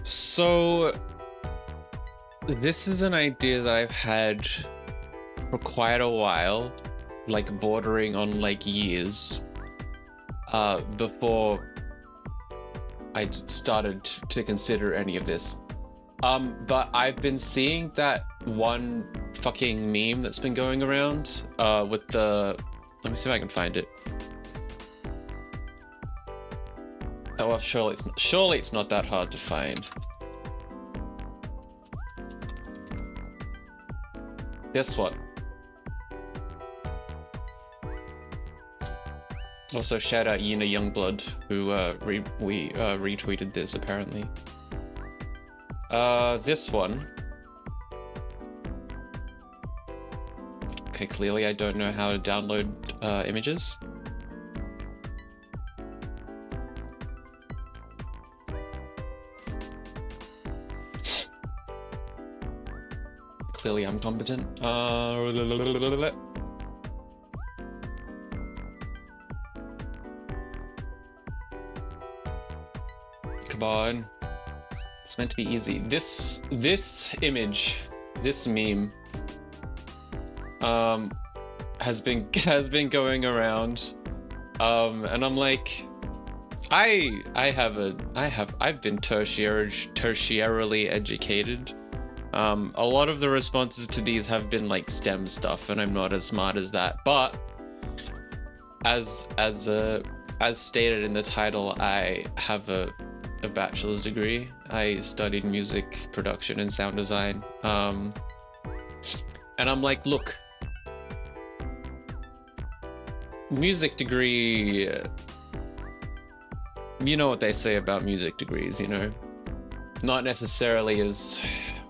So this is an idea that I've had for quite a while, like bordering on like years, before I started to consider any of this. But I've been seeing that one fucking meme that's been going around, with the, let me see if I can find it. Oh, well, surely it's not that hard to find. This one. Also, shout out Yina Youngblood, who retweeted this apparently. This one. Okay, clearly I don't know how to download images. Clearly I'm competent. Come on. It's meant to be easy. This image, this meme, has been going around, and I'm like, I've been tertiarily educated. A lot of the responses to these have been like STEM stuff, and I'm not as smart as that. But as stated in the title, I have a bachelor's degree. I studied music production and sound design. And I'm like, look, music degree, you know what they say about music degrees, you know? Not necessarily as...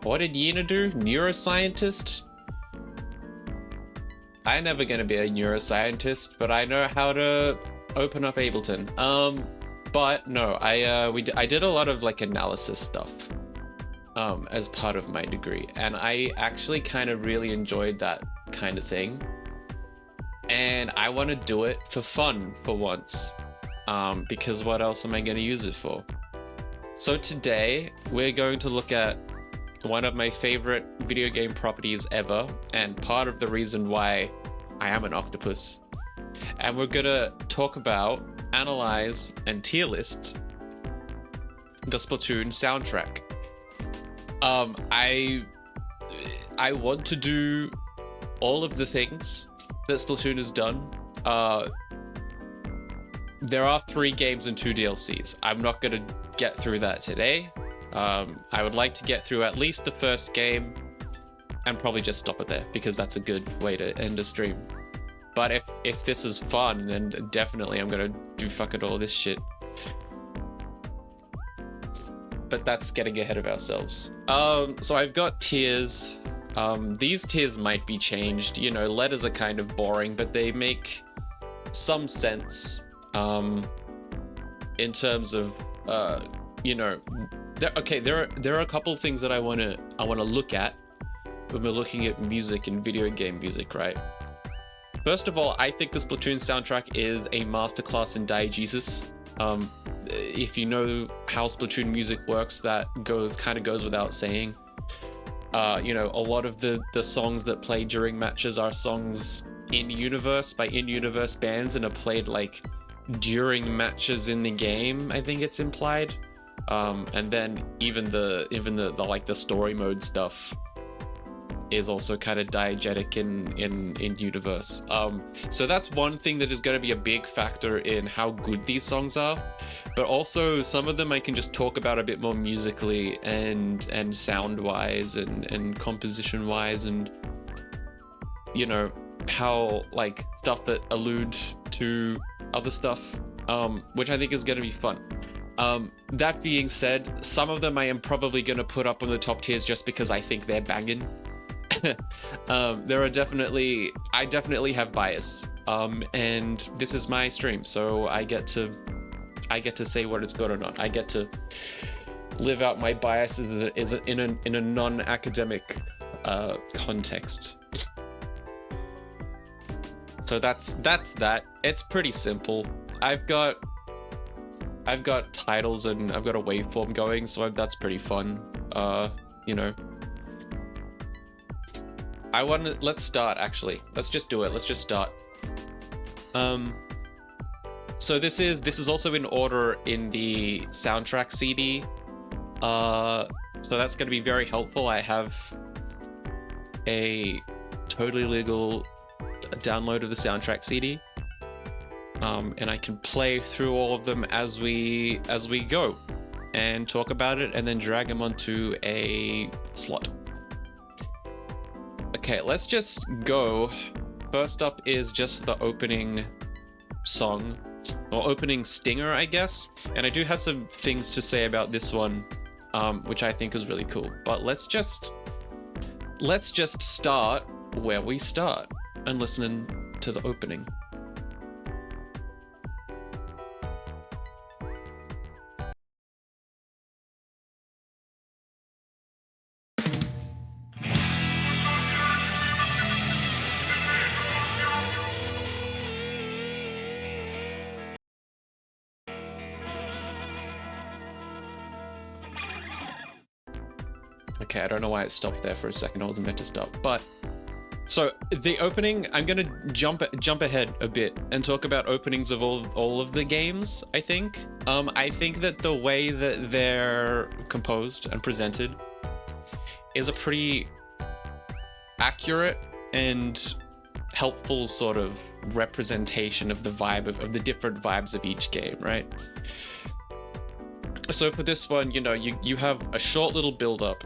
What did Yina do? Neuroscientist? I'm never gonna be a neuroscientist, but I know how to open up Ableton. But no, I did a lot of like analysis stuff as part of my degree, and I actually kind of really enjoyed that kind of thing. And I want to do it for fun for once, because what else am I going to use it for? So today we're going to look at one of my favorite video game properties ever, and part of the reason why I am an octopus. And we're gonna talk about, analyze, and tier list the Splatoon soundtrack. I want to do all of the things that Splatoon has done. There are 3 games and 2 DLCs. I'm not gonna get through that today. I would like to get through at least the first game and probably just stop it there, because that's a good way to end a stream. But if this is fun, then definitely I'm gonna do fucking all this shit. But that's getting ahead of ourselves. So I've got tiers. These tiers might be changed. You know, letters are kind of boring, but they make some sense in terms of, you know, there are a couple of things that I wanna look at when we're looking at music and video game music, right? First of all, I think the Splatoon soundtrack is a masterclass in diegesis. If you know how Splatoon music works, that kind of goes without saying. You know, a lot of the songs that play during matches are songs in-universe by in-universe bands and are played like during matches in the game, I think it's implied. And then even the like the story mode stuff is also kind of diegetic in universe. So that's one thing that is going to be a big factor in how good these songs are. But also some of them I can just talk about a bit more musically and sound wise and composition wise, and you know, how like stuff that allude to other stuff, which I think is going to be fun. That being said, some of them I am probably going to put up on the top tiers just because I think they're banging. There are definitely, I definitely have bias, and this is my stream, so I get to say what it's good or not. I get to live out my biases in a non-academic context. So that's that. It's pretty simple. I've got I've got titles and I've got a waveform going, so that's pretty fun. You know. Let's start actually. Let's just do it. Let's just start. So this is also in order in the soundtrack CD. So that's going to be very helpful. I have a totally legal download of the soundtrack CD. And I can play through all of them as we go and talk about it and then drag them onto a slot. Okay, let's just go. First up is just the opening song, or opening stinger, I guess. And I do have some things to say about this one, which I think is really cool. But let's just start where we start and listen to the opening. Okay, I don't know why it stopped there for a second. I wasn't meant to stop. But so the opening, I'm gonna jump ahead a bit and talk about openings of all of the games. I think that the way that they're composed and presented is a pretty accurate and helpful sort of representation of the vibe of the different vibes of each game, right? So for this one, you know, you have a short little build up.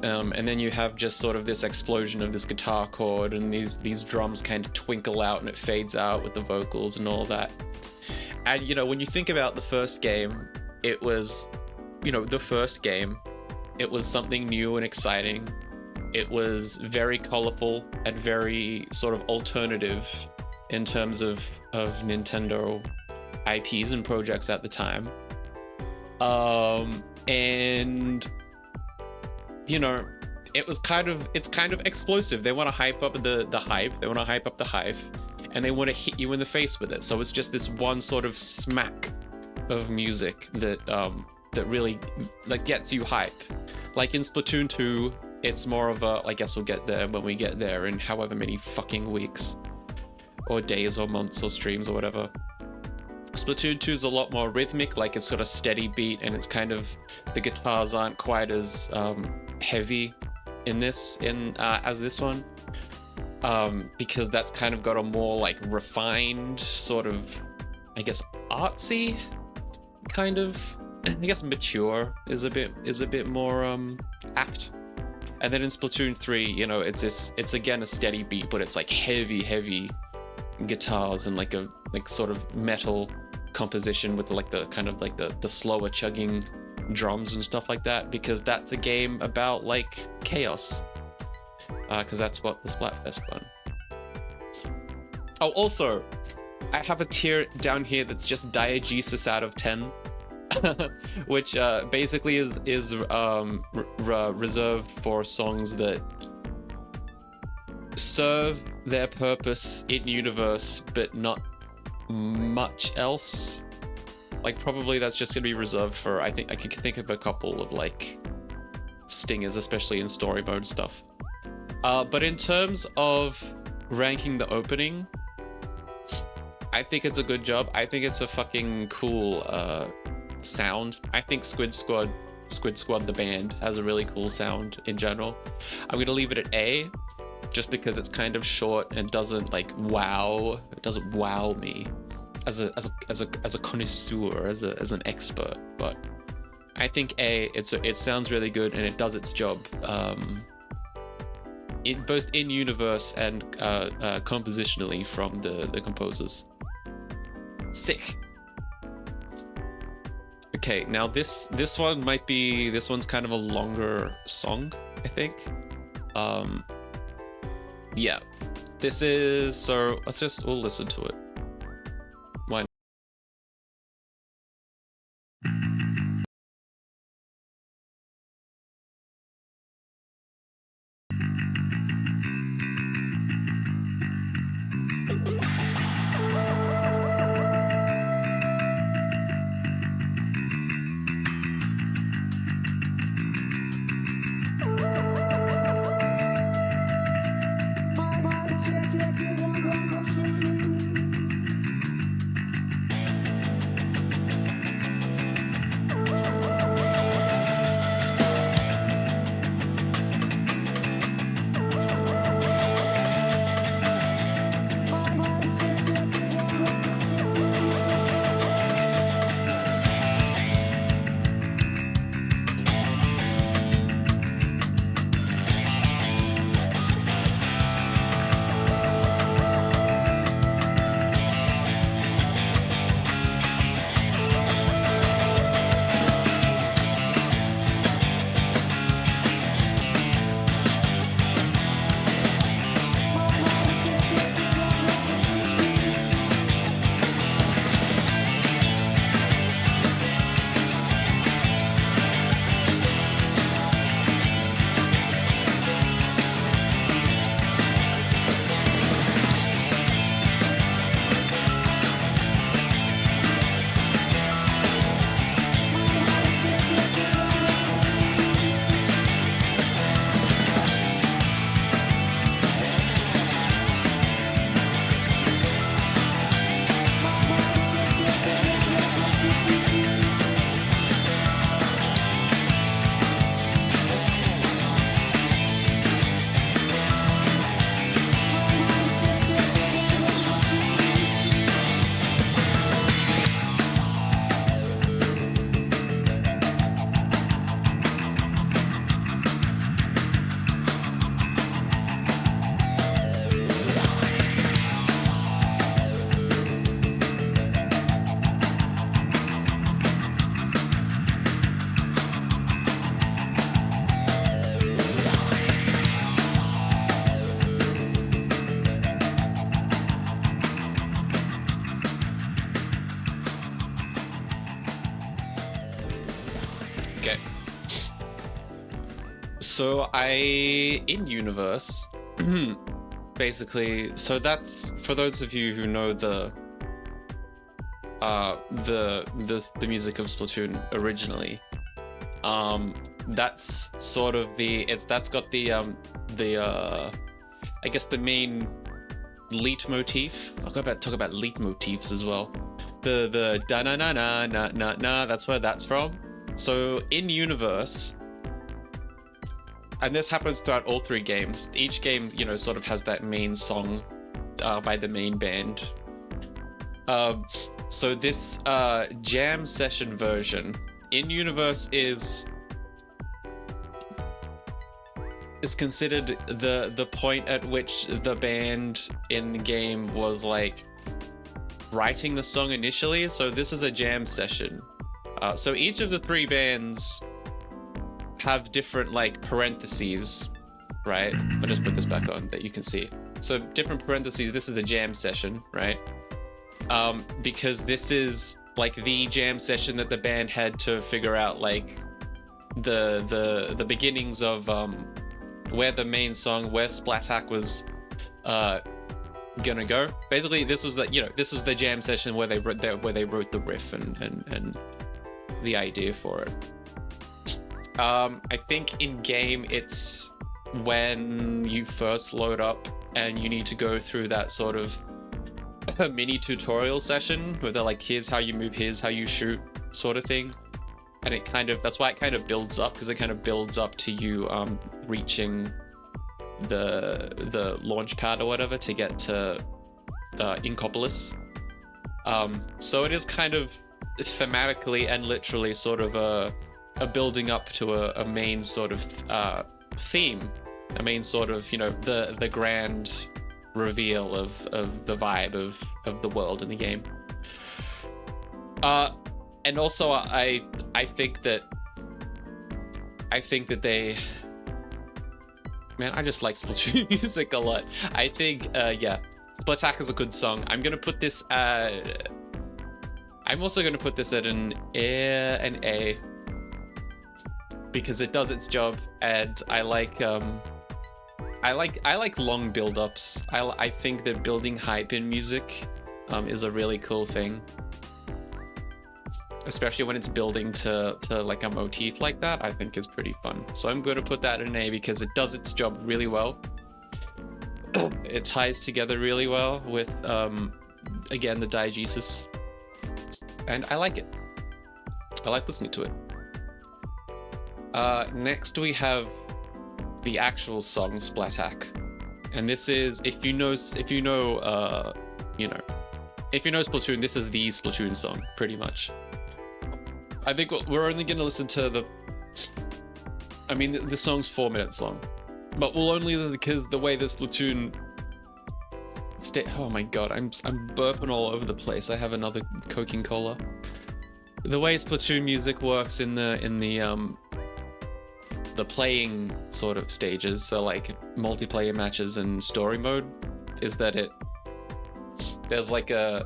And then you have just sort of this explosion of this guitar chord, and these drums kind of twinkle out and it fades out with the vocals and all that. And, you know, when you think about the first game, it was, you know, it was something new and exciting. It was very colorful and very sort of alternative in terms of Nintendo IPs and projects at the time. And you know, it's kind of explosive. They want to hype up the hype. They want to hype up the hype, and they want to hit you in the face with it. So it's just this one sort of smack of music that really like gets you hype. Like in Splatoon 2, it's more of a, I guess we'll get there when we get there in however many fucking weeks or days or months or streams or whatever. Splatoon 2 is a lot more rhythmic, like it's sort of steady beat, and it's kind of, the guitars aren't quite as heavy in this as this one, because that's kind of got a more like refined sort of, I guess, artsy kind of, I guess mature is a bit more apt. And then in Splatoon 3, you know, it's again a steady beat, but it's like heavy guitars and like sort of metal composition with like the kind of like the slower chugging drums and stuff like that, because that's a game about like chaos, because that's what the Splatfest won. Oh, also I have a tier down here that's just diegesis out of 10 which basically is reserved for songs that serve their purpose in universe but not much else. Like probably that's just gonna be reserved for, I think I could think of a couple of like stingers, especially in story mode stuff. But in terms of ranking the opening, I think it's a good job. I think it's a fucking cool sound. I think Squid Squad the band has a really cool sound in general. I'm gonna leave it at A, just because it's kind of short and doesn't like wow. It doesn't wow me as a connoisseur, as an expert. But I think A, it sounds really good and it does its job. Both in universe and compositionally from the composers. Sick. Okay, now this one's kind of a longer song, I think. Yeah, this is, so we'll listen to it. Why not? Okay. So in universe, basically, so that's for those of you who know the music of Splatoon originally. That's sort of that's got the I guess the main leitmotif. I'll talk about leitmotifs as well. The da na na na na na na. That's where that's from. So in universe, and this happens throughout all three games. Each game, you know, sort of has that main song by the main band. So this jam session version in universe is considered the point at which the band in the game was like writing the song initially. So this is a jam session. So each of the three bands have different like parentheses, right? I'll just put this back on that you can see. So different parentheses. This is a jam session, right? Because this is like the jam session that the band had to figure out like the beginnings of where the main song, where Splatak was gonna go. Basically, this was the jam session where they wrote the riff and the idea for it. I think in game it's when you first load up and you need to go through that sort of a mini tutorial session where they're like, here's how you move, here's how you shoot, sort of thing. And it kind of, that's why it kind of builds up, because it kind of builds up to you reaching the launch pad or whatever to get to Inkopolis. So it is kind of thematically and literally sort of a building up to a main sort of theme, a main sort of, you know, the grand reveal of the vibe of the world in the game. And also I think that they, man, I just like Splatoon music a lot. I think yeah, Splatak is a good song. I'm gonna put this at, I'm also gonna put this at an A, because it does its job, and I like long build-ups. I think that building hype in music is a really cool thing, especially when it's building to like a motif like that. I think is pretty fun. So I'm going to put that in A because it does its job really well. It ties together really well with again, the diegesis, and I like it. I like listening to it. Next we have the actual song Splatak, and this is, if you know Splatoon, this is the Splatoon song pretty much. I think we're only going to listen to the song's 4 minutes long, but we'll only listen because the way the Splatoon oh my god, I'm burping all over the place. I have another Coking Cola. The way Splatoon music works in the playing sort of stages, so like multiplayer matches and story mode, is that there's like a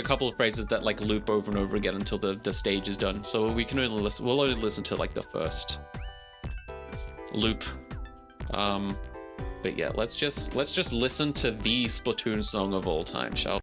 couple of phrases that like loop over and over again until the stage is done. So we'll only listen to like the first loop. But yeah, let's just listen to the Splatoon song of all time, shall we?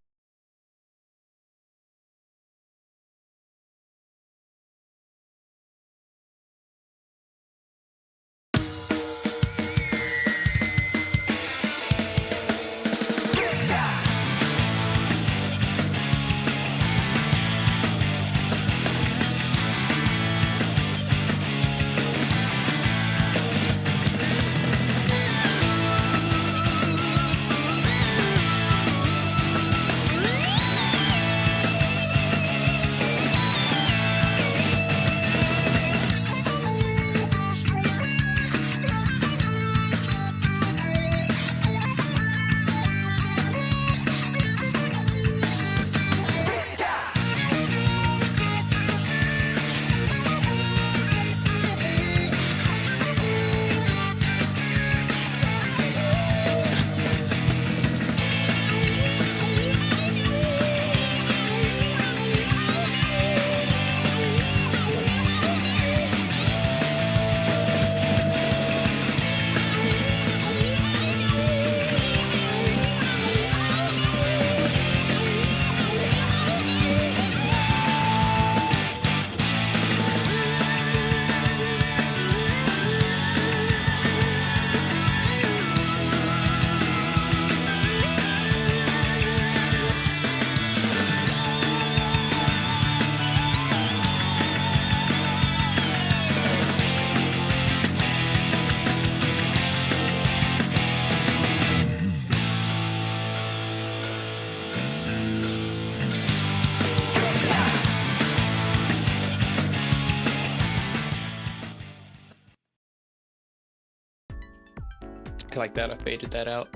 like that. I faded that out.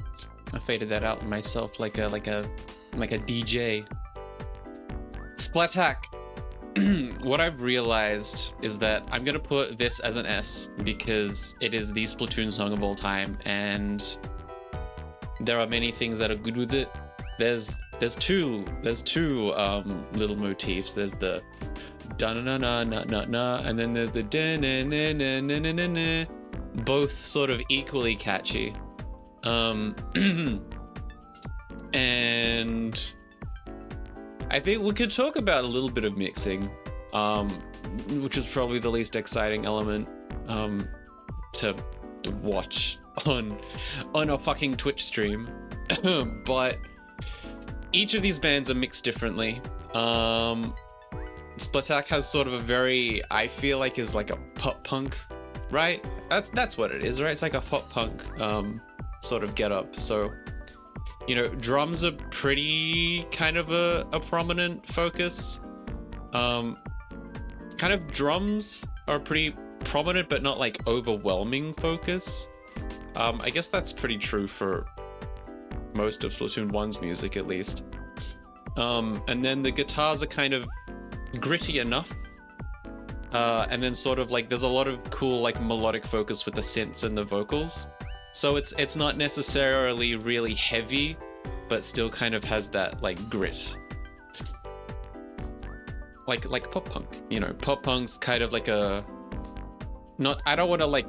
I faded that out myself like a DJ. Splatak. What I've realized is that I'm gonna put this as an S because it is the Splatoon song of all time, and there are many things that are good with it. There's two little motifs. There's the da na na na na na, and then there's the da na na na na na na na. Both sort of equally catchy. And I think we could talk about a little bit of mixing, which is probably the least exciting element to watch on a fucking Twitch stream. But each of these bands are mixed differently. Splatak has sort of a very, I feel like, is like a pop punk, right? That's what it is, right? It's like a pop punk sort of get up. So, you know, drums are pretty kind of a prominent focus. Kind of drums are pretty prominent, but not like overwhelming focus. I guess that's pretty true for most of Splatoon 1's music, at least. And then the guitars are kind of gritty enough. And then sort of like there's a lot of cool like melodic focus with the synths and the vocals. So it's not necessarily really heavy, but still kind of has that like grit. Like pop punk, you know, pop punk's kind of like a I don't want to like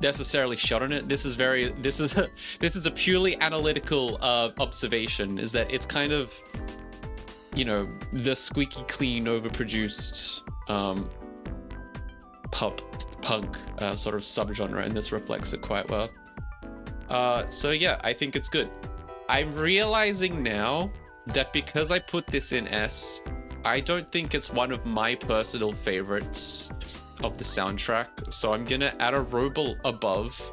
necessarily shut on it. This is a purely analytical observation, is that it's kind of, you know, the squeaky clean overproduced pop punk sort of subgenre, and this reflects it quite well. So yeah, I think it's good. I'm realizing now that because I put this in S, I don't think it's one of my personal favorites of the soundtrack. So I'm gonna add a row above.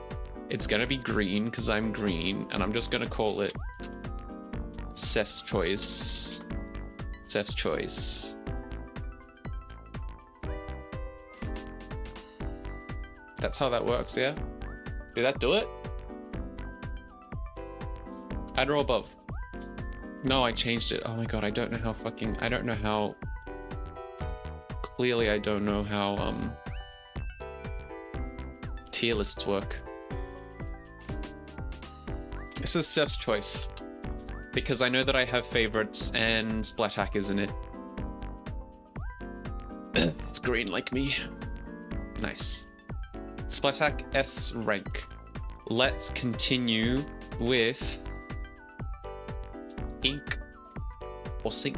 It's gonna be green because I'm green, and I'm just gonna call it Seth's Choice. Seth's Choice. That's how that works, yeah? Did that do it? Add row above. No, I changed it. Oh my god, I don't know how clearly I don't know how tier lists work. This is Seth's Choice because I know that I have favorites and Splatak is in it. It's green like me. Nice. Splatak S rank. Let's continue with Ink or Sync.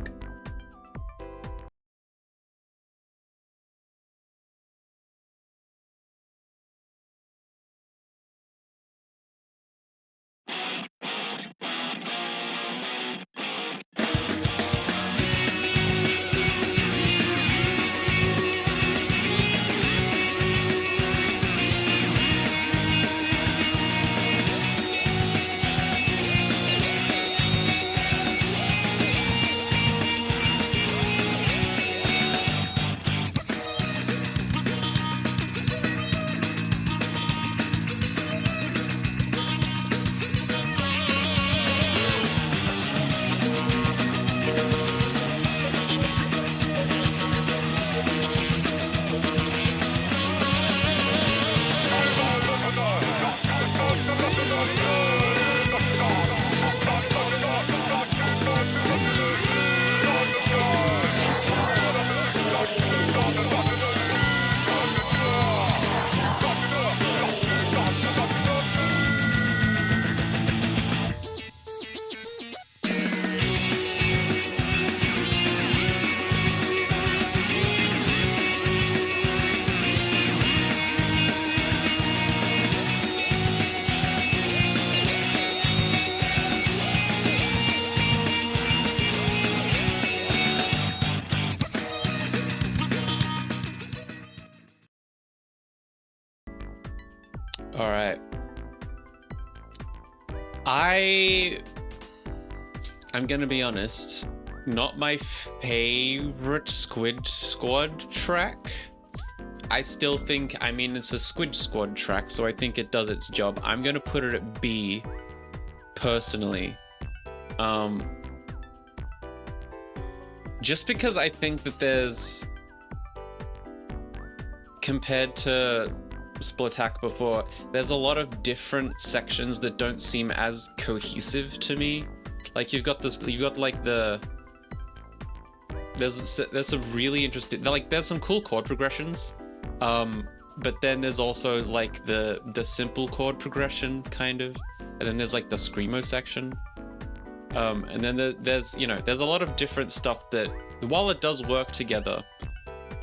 All right. I'm gonna be honest, not my favorite Squid Squad track. I still think, I mean, it's a Squid Squad track, so I think it does its job. I'm gonna put it at B, personally. Just because I think that there's, compared to Splatoon before, there's a lot of different sections that don't seem as cohesive to me. Like you've got like there's some really interesting, like there's some cool chord progressions, but then there's also like the simple chord progression kind of, and then there's like the screamo section, and then there's there's a lot of different stuff that, while it does work together,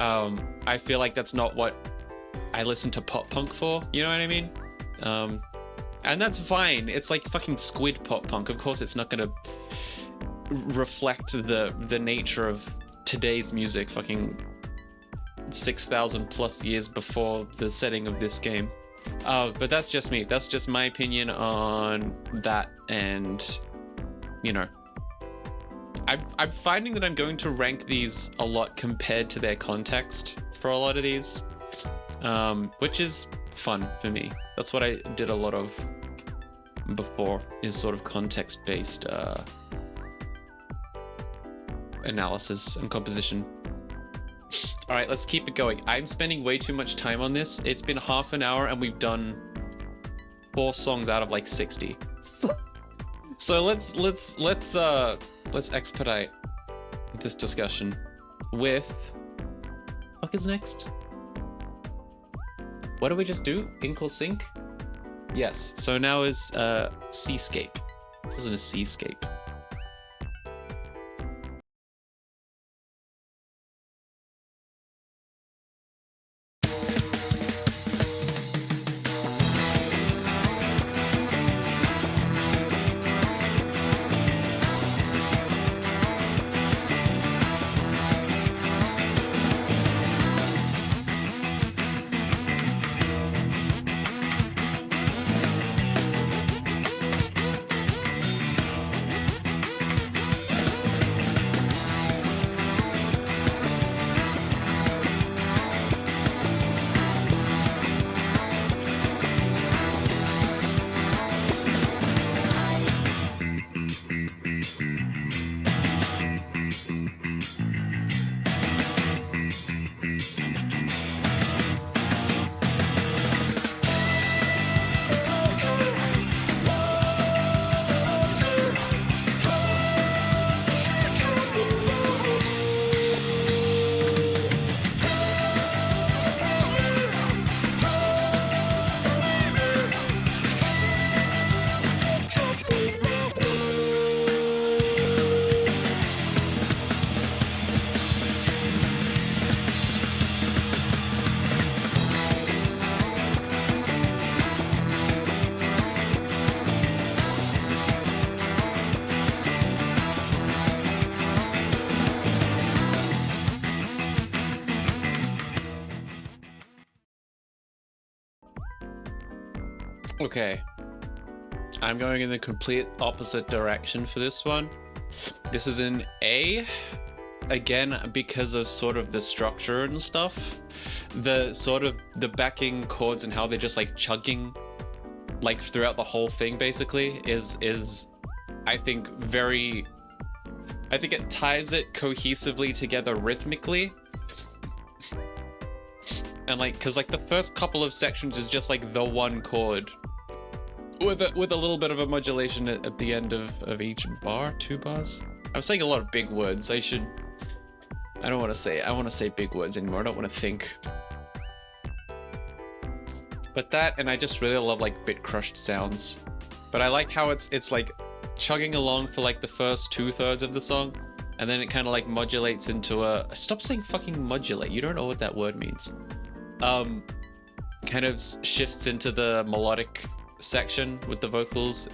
I feel like that's not what I listen to pop punk for, you know what I mean? And that's fine. It's like fucking Squid pop punk. Of course it's not gonna reflect the nature of today's music, fucking 6,000 plus years before the setting of this game. But that's just me. That's just my opinion on that. And I'm finding that I'm going to rank these a lot compared to their context for a lot of these, which is fun for me. That's what I did a lot of before, is sort of context-based analysis and composition. All right, let's keep it going. I'm spending way too much time on this. It's been half an hour and we've done 4 songs out of like 60. So let's expedite this discussion with, what is next? What do we just do? Ink or sync? Yes. So now is Seascape. This isn't a Seascape. Okay, I'm going in the complete opposite direction for this one. This is an A, again, because of sort of the structure and stuff. The sort of the backing chords and how they're just like chugging like throughout the whole thing basically is I think it ties it cohesively together rhythmically. And like, cause like the first couple of sections is just like the one chord with a little bit of a modulation at the end of each bar, 2 bars. I'm saying a lot of big words. I don't want to say big words anymore. I don't want to think. But that, and I just really love like bit crushed sounds. But I like how it's like chugging along for like the first 2/3 of the song, and then it kind of like modulates into a, stop saying fucking modulate. You don't know what that word means. Kind of shifts into the melodic section with the vocals,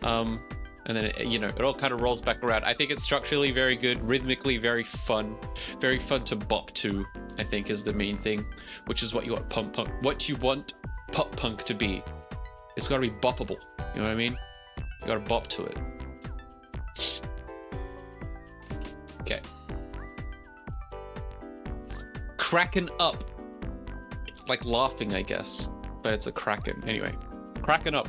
and then it all kind of rolls back around. I think it's structurally very good, rhythmically very fun to bop to, I think, is the main thing, which is what you want pop punk to be. It's got to be boppable, you know what I mean? You got to bop to it. Okay, Crackin' Up like laughing, I guess, but it's a kraken. Anyway, kraken up.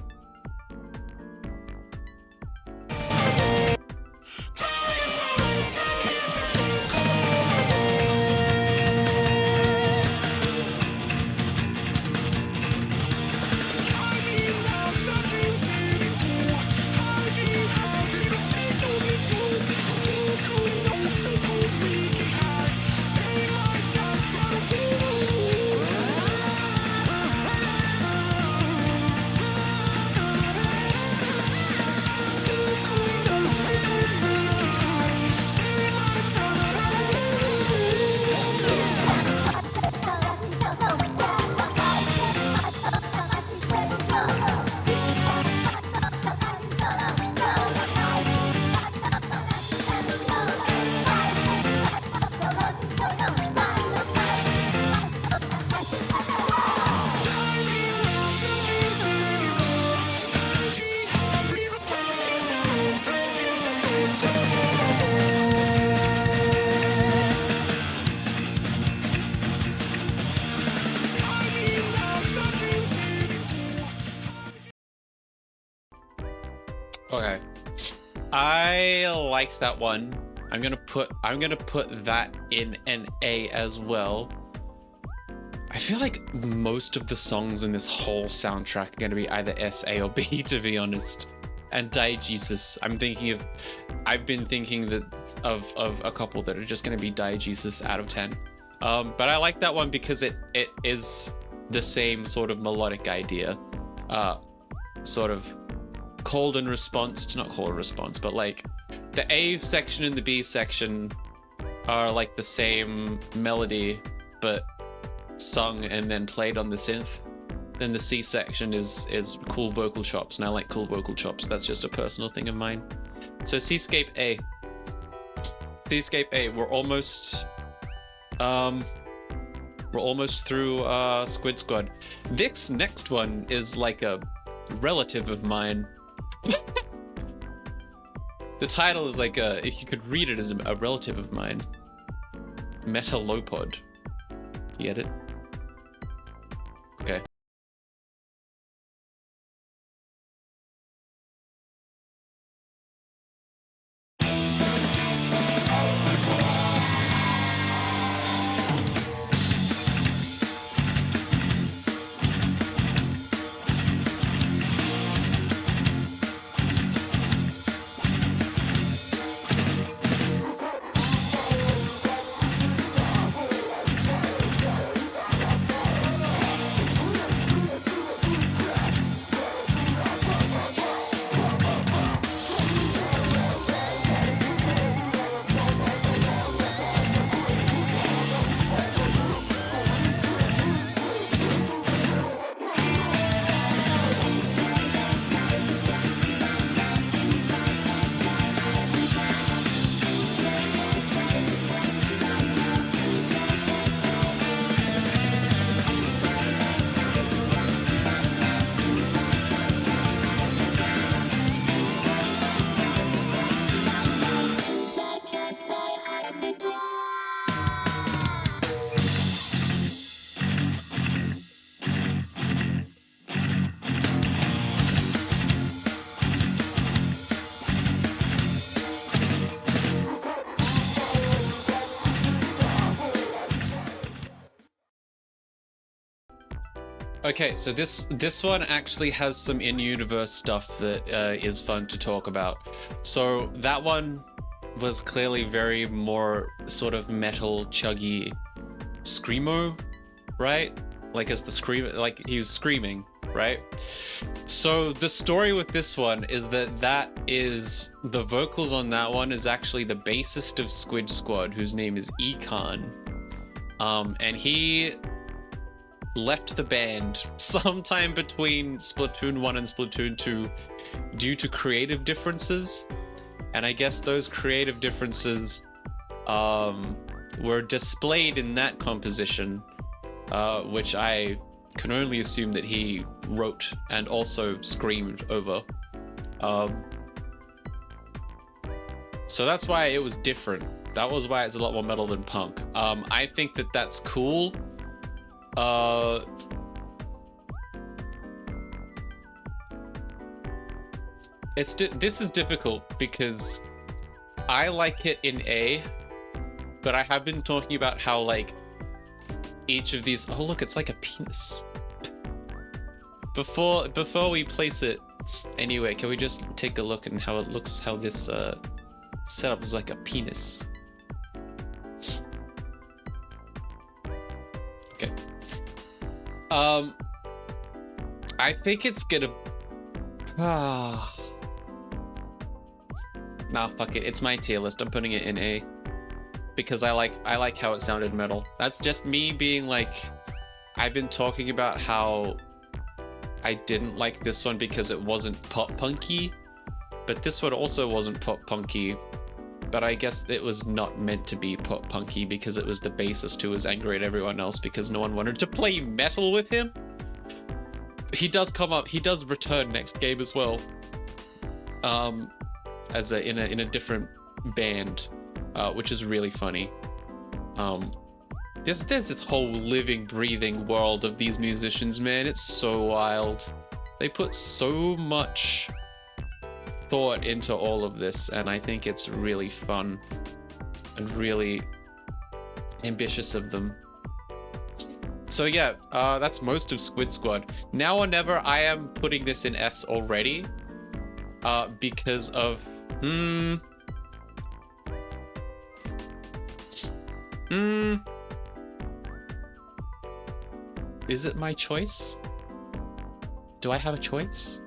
Okay, I liked that one. I'm gonna put that in an A as well. I feel like most of the songs in this whole soundtrack are gonna be either S, A, or B, to be honest. And Diegesis, I've been thinking that of a couple that are just gonna be Diegesis out of 10. But I like that one because it is the same sort of melodic idea, sort of called and response to, not call and response, but like the A section and the B section are like the same melody but sung and then played on the synth. Then the C section is cool vocal chops, and I like cool vocal chops. That's just a personal thing of mine. So Seascape A. Seascape A. We're almost through Squid Squad. This next one is like a relative of mine. The title is like if you could read it as a relative of mine. Metalopod. You get it? Okay. Okay, so this one actually has some in-universe stuff that is fun to talk about. So that one was clearly very more sort of metal, chuggy, screamo, right? Like as the scream, like he was screaming, right? So the story with this one is that is the vocals on that one is actually the bassist of Squid Squad, whose name is Ekan, and he left the band sometime between Splatoon 1 and Splatoon 2 due to creative differences. And I guess those creative differences were displayed in that composition, which I can only assume that he wrote and also screamed over. So that's why it was different. That was why it's a lot more metal than punk. I think that that's cool. This is difficult because I like it in A, but I have been talking about how like each of these. Oh look, it's like a penis. Before we place it, anyway, can we just take a look at how it looks? How this setup is like a penis. Okay. I think it's gonna. Nah, fuck it. It's my tier list. I'm putting it in A because I like how it sounded metal. That's just me being like, I've been talking about how I didn't like this one because it wasn't pop punky, but this one also wasn't pop punky. But I guess it was not meant to be pop punky because it was the bassist who was angry at everyone else because no one wanted to play metal with him. He does return next game as well. As in a different band, which is really funny. There's this whole living, breathing world of these musicians, man. It's so wild. They put so much thought into all of this, and I think it's really fun and really ambitious of them. So yeah, that's most of Squid Squad. Now or Never, I am putting this in S already, because of is it my choice? Do I have a choice?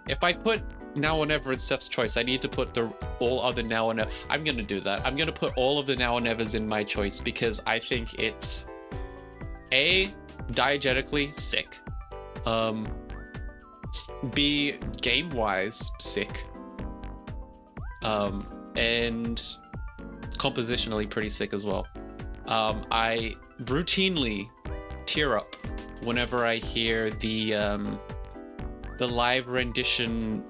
If I put Now or Never in Steph's choice, I need to put all other Now or Never. I'm gonna do that. I'm gonna put all of the Now or Nevers in my choice because I think it's A, diegetically sick. B, game-wise sick. And compositionally pretty sick as well. I routinely tear up whenever I hear the live rendition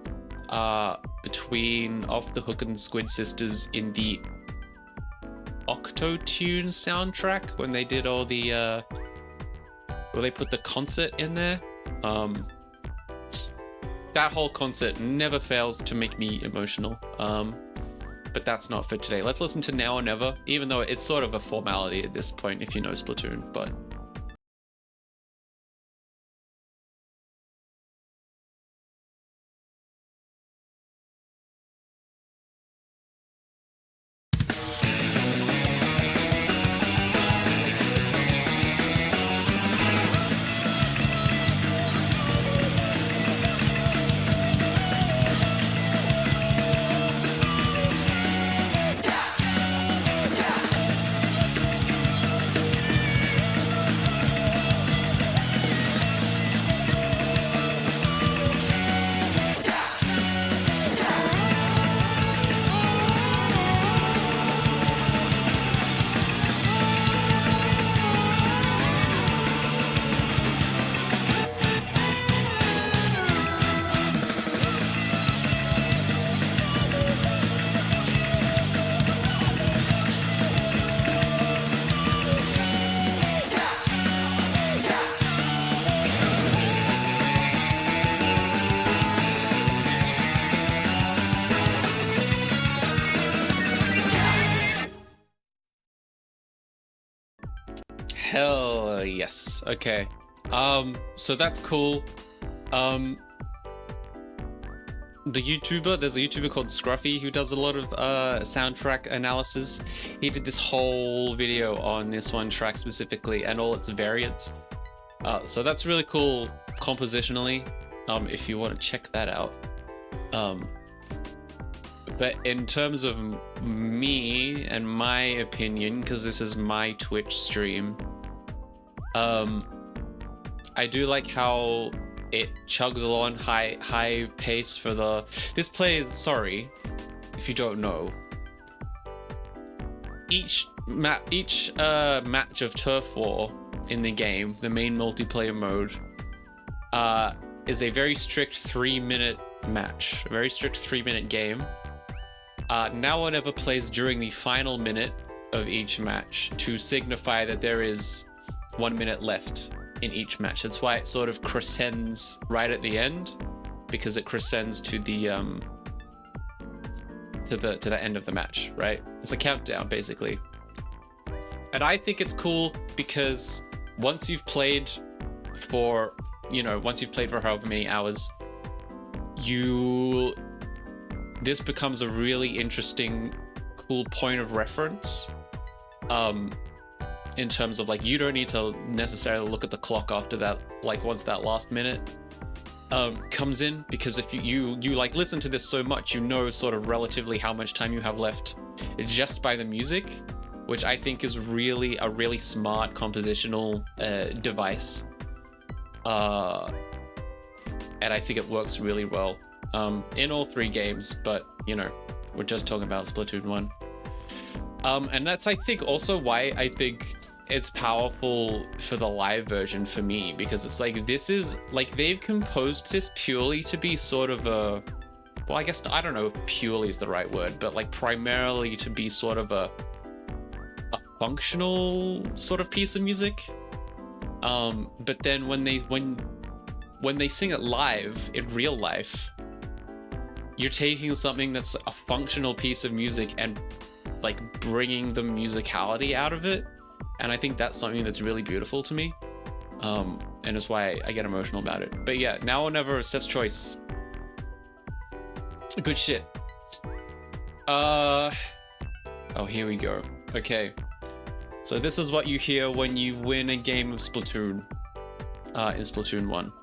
between Off the Hook and Squid Sisters in the Octotune soundtrack when they did all the where they put the concert in there. That whole concert never fails to make me emotional. But that's not for today. Let's listen to Now or Never, even though it's sort of a formality at this point if you know Splatoon, but hell yes. Okay. So that's cool. There's a YouTuber called Scruffy who does a lot of soundtrack analysis. He did this whole video on this one track specifically and all its variants. So that's really cool compositionally, if you want to check that out. But in terms of me and my opinion, because this is my Twitch stream, I do like how it chugs along high pace for the. This plays. Sorry, if you don't know. Each match of Turf War in the game, the main multiplayer mode, is a very strict 3-minute match, a very strict 3-minute game. Now or Never plays during the final minute of each match to signify that there is 1 minute left in each match. That's why it sort of crescends right at the end, because it crescends to the end of the match, right? It's a countdown basically. And I think it's cool because once you've played for however many hours, this becomes a really interesting, cool point of reference. In terms of like, you don't need to necessarily look at the clock after that, like once that last minute comes in, because if you like listen to this so much, you know sort of relatively how much time you have left just by the music, which I think is really a really smart compositional device. And I think it works really well in all three games, but you know, we're just talking about Splatoon 1. And that's, I think, also why I think it's powerful for the live version for me, because it's like, this is like, they've composed this purely to be sort of a, well, I guess, I don't know if purely is the right word, but like primarily to be sort of a functional sort of piece of music. But then when they sing it live in real life, you're taking something that's a functional piece of music and like bringing the musicality out of it. And I think that's something that's really beautiful to me. And it's why I get emotional about it. But yeah, Now or Never, Steph's choice. Good shit. Oh, here we go. Okay. So this is what you hear when you win a game of Splatoon in Splatoon 1.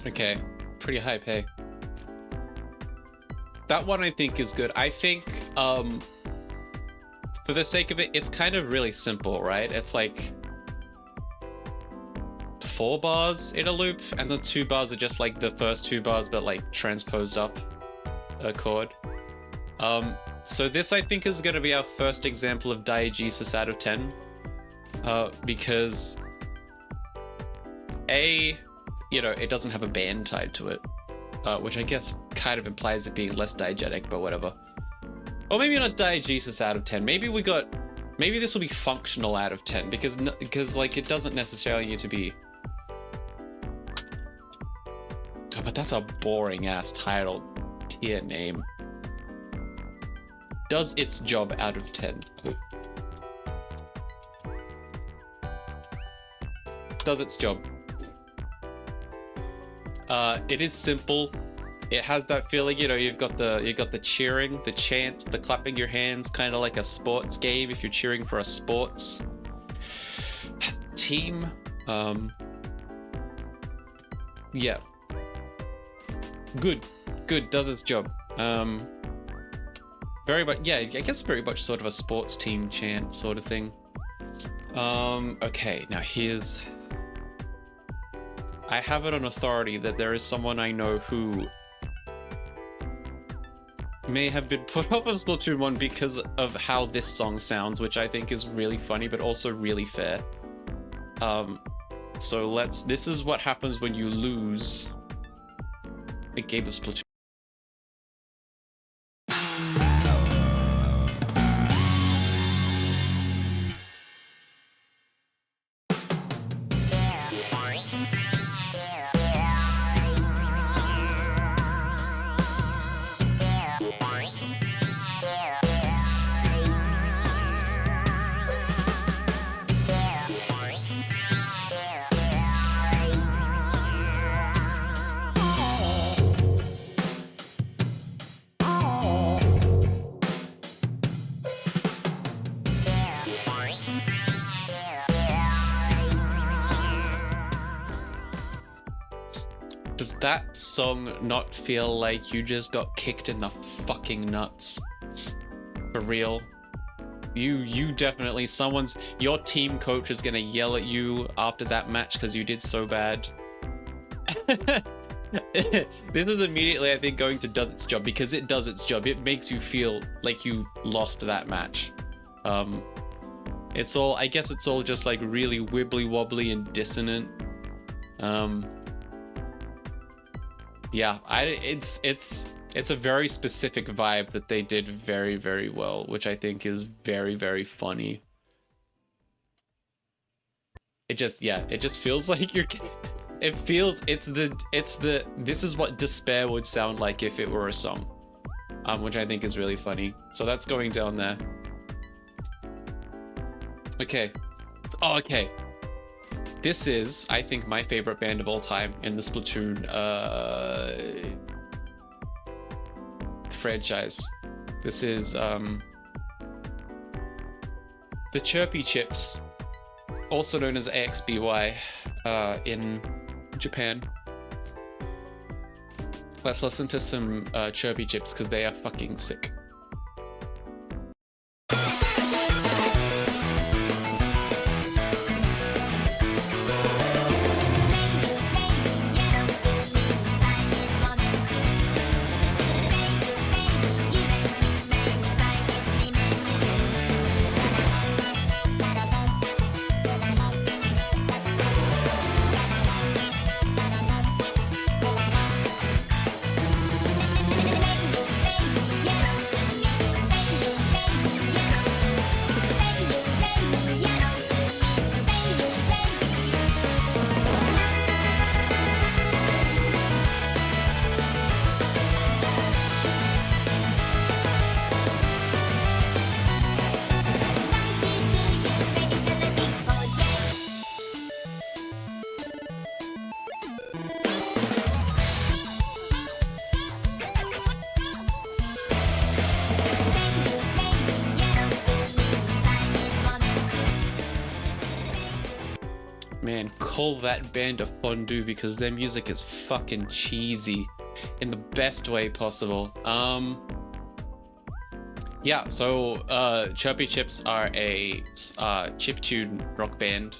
Okay, pretty high pay. That one I think is good. I think, for the sake of it, it's kind of really simple, right? It's like 4 bars in a loop, and the 2 bars are just like the first 2 bars, but like transposed up a chord. So this I think is gonna be our first example of diegesis out of 10, because you know, it doesn't have a band tied to it, which I guess kind of implies it being less diegetic, but whatever. Or maybe not diegesis out of 10. Maybe this will be functional out of 10, because like it doesn't necessarily need to be. Oh, but that's a boring ass title tier name. Does its job out of 10. Does its job. It is simple. It has that feeling, you know, you've got the cheering, the chants, the clapping your hands, kind of like a sports game if you're cheering for a sports team. Yeah. Good, does its job. Very much, yeah, I guess very much sort of a sports team chant sort of thing. Okay, now here's... I have it on authority that there is someone I know who may have been put off of Splatoon 1 because of how this song sounds, which I think is really funny, but also really fair. So this is what happens when you lose a game of Splatoon. that song not feel like you just got kicked in the fucking nuts? For real. You definitely, your team coach is gonna yell at you after that match because you did so bad. This is immediately, I think, going to does its job, because it does its job. It makes you feel like you lost that match. It's all, I guess it's all just like really wibbly wobbly and dissonant. Yeah, it's a very specific vibe that they did very, very well, which I think is very, very funny. It just feels like you're, this is what despair would sound like if it were a song, which I think is really funny. So that's going down there. Okay. Oh, okay. This is, I think, my favorite band of all time in the Splatoon franchise. This is the Chirpy Chips, also known as AXBY in Japan. Let's listen to some Chirpy Chips because they are fucking sick. Man, call that band a fondue because their music is fucking cheesy in the best way possible. Yeah, so Chirpy Chips are a chiptune rock band,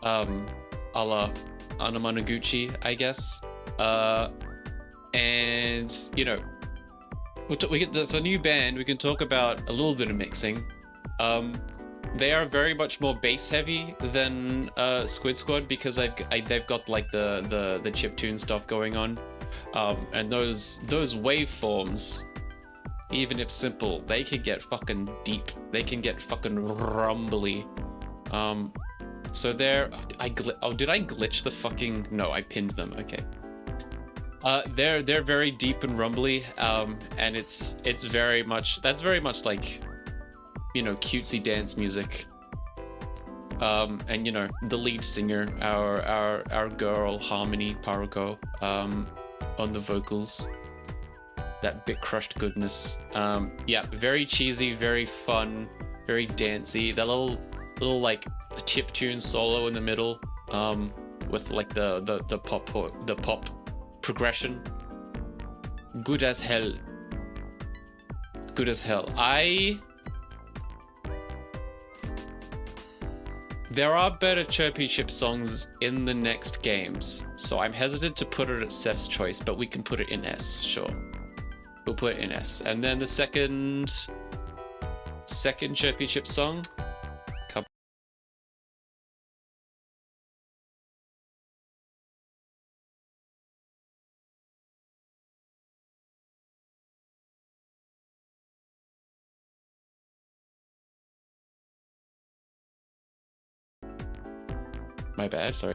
a la Anamanaguchi, I guess. And you know, it's a new band. We can talk about a little bit of mixing. They are very much more bass heavy than Squid Squad because they've got like the chiptune stuff going on, and those waveforms, even if simple, they can get fucking deep. They can get fucking rumbly. So they're did I glitch the fucking, no, I pinned them. Okay. They're very deep and rumbly, and it's very much like, you know, cutesy dance music. And you know, the lead singer, our girl Harmony Paruko, on the vocals, that bit crushed goodness. Yeah, very cheesy, very fun, very dancey. That little like chiptune solo in the middle, with like the pop progression. Good as hell. Good as hell. There are better Chirpy Chip songs in the next games, so I'm hesitant to put it at Seth's choice, but we can put it in S, sure. We'll put it in S. And then the second Chirpy Chip song. My bad, sorry.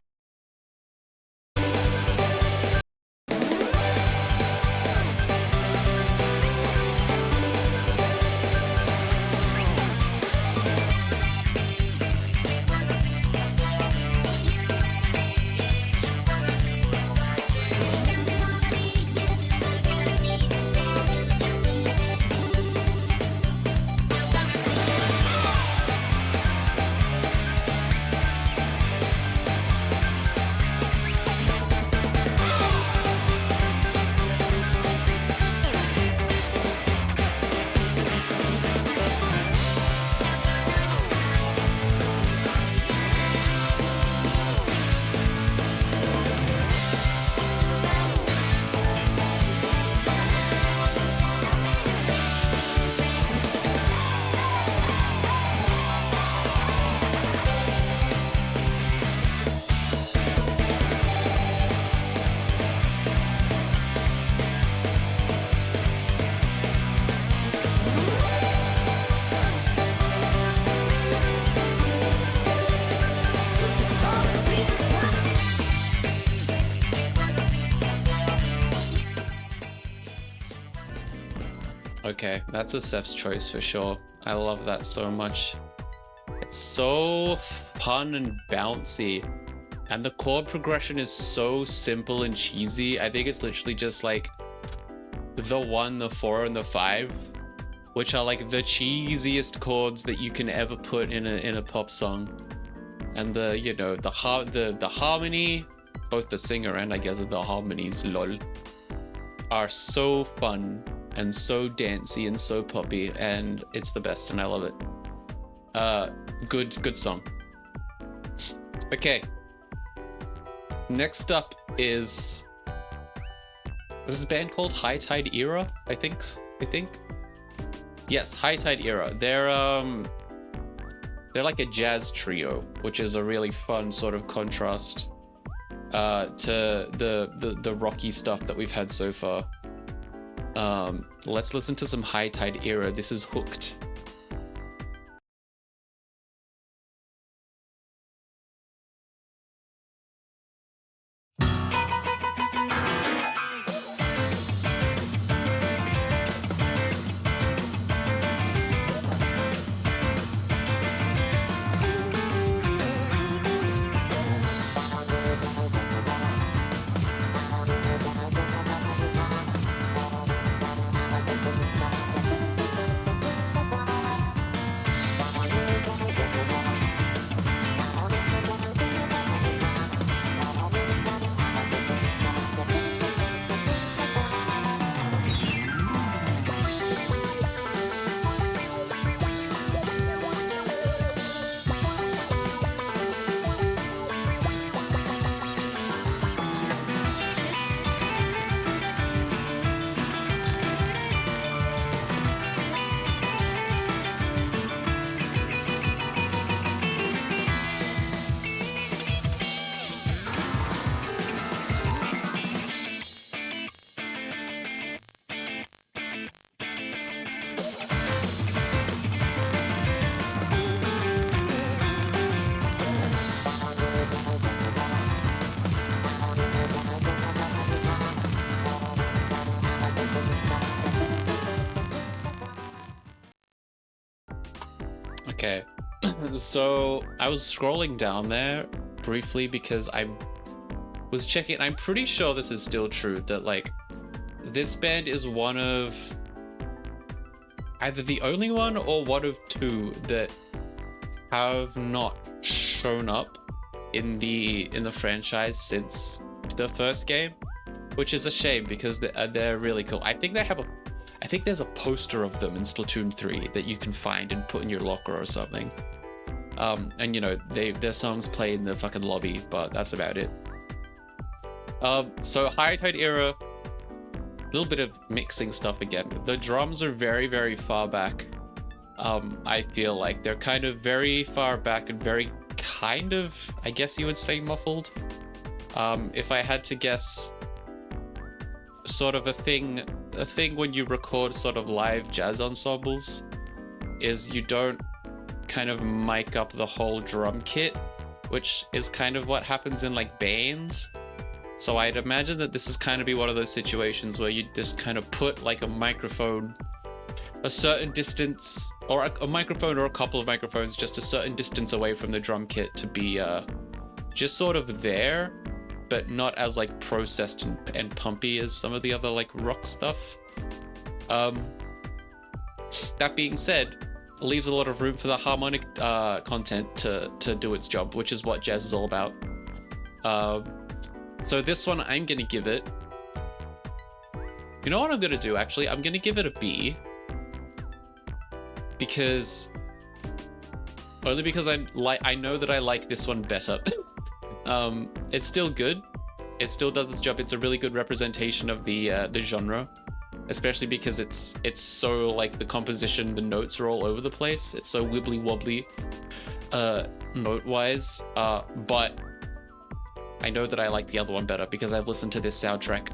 Okay, that's a Seth's choice for sure. I love that so much. It's so fun and bouncy. And the chord progression is so simple and cheesy. I think it's literally just like the 1, the 4, and the 5, which are like the cheesiest chords that you can ever put in a pop song. And the, you know, the harmony, both the singer and I guess the harmonies, lol, are so fun and so dancey and so poppy, and it's the best, and I love it. Good song. Okay. Next up is this band called High Tide Era, I think. Yes, High Tide Era. They're like a jazz trio, which is a really fun sort of contrast to the rocky stuff that we've had so far. Let's listen to some High Tide Era. This is Hooked. Okay, so I was scrolling down there briefly because I was checking. I'm pretty sure this is still true, that like this band is one of either the only one or one of 2 that have not shown up in the franchise since the first game, which is a shame because they're really cool. I think there's a poster of them in Splatoon 3 that you can find and put in your locker or something. And you know, their songs play in the fucking lobby, but that's about it. So High Tide Era, a little bit of mixing stuff again. The drums are very, very far back. I feel like they're kind of very far back and very kind of, I guess you would say, muffled. If I had to guess, sort of a thing when you record sort of live jazz ensembles is you don't kind of mic up the whole drum kit, which is kind of what happens in like bands. So I'd imagine that this is kind of be one of those situations where you just kind of put like a microphone a certain distance, or a microphone or a couple of microphones just a certain distance away from the drum kit to be just sort of there, but not as like processed and pumpy as some of the other like rock stuff. That being said, it leaves a lot of room for the harmonic content to do its job, which is what jazz is all about. So this one, I'm gonna give it, you know what I'm gonna do actually? I'm gonna give it a B, because only because I know that I like this one better. It's still good. It still does its job. It's a really good representation of the genre, especially because it's so like the composition, the notes are all over the place. It's so wibbly wobbly, note wise. But I know that I like the other one better because I've listened to this soundtrack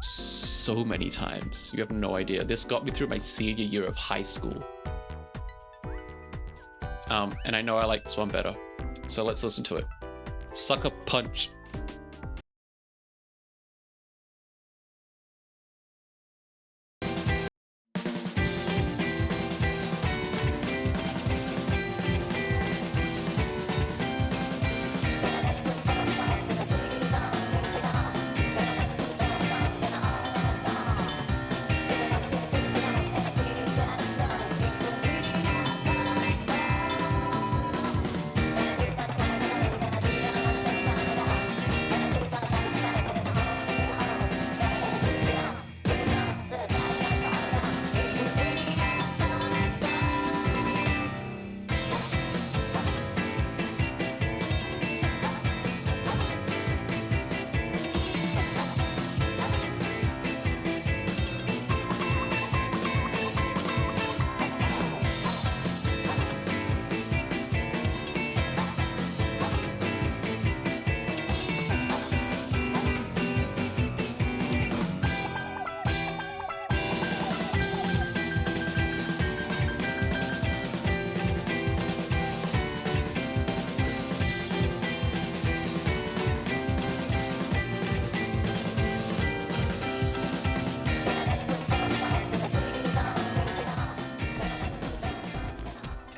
so many times. You have no idea. This got me through my senior year of high school. And I know I like this one better. So let's listen to it. Sucker Punch.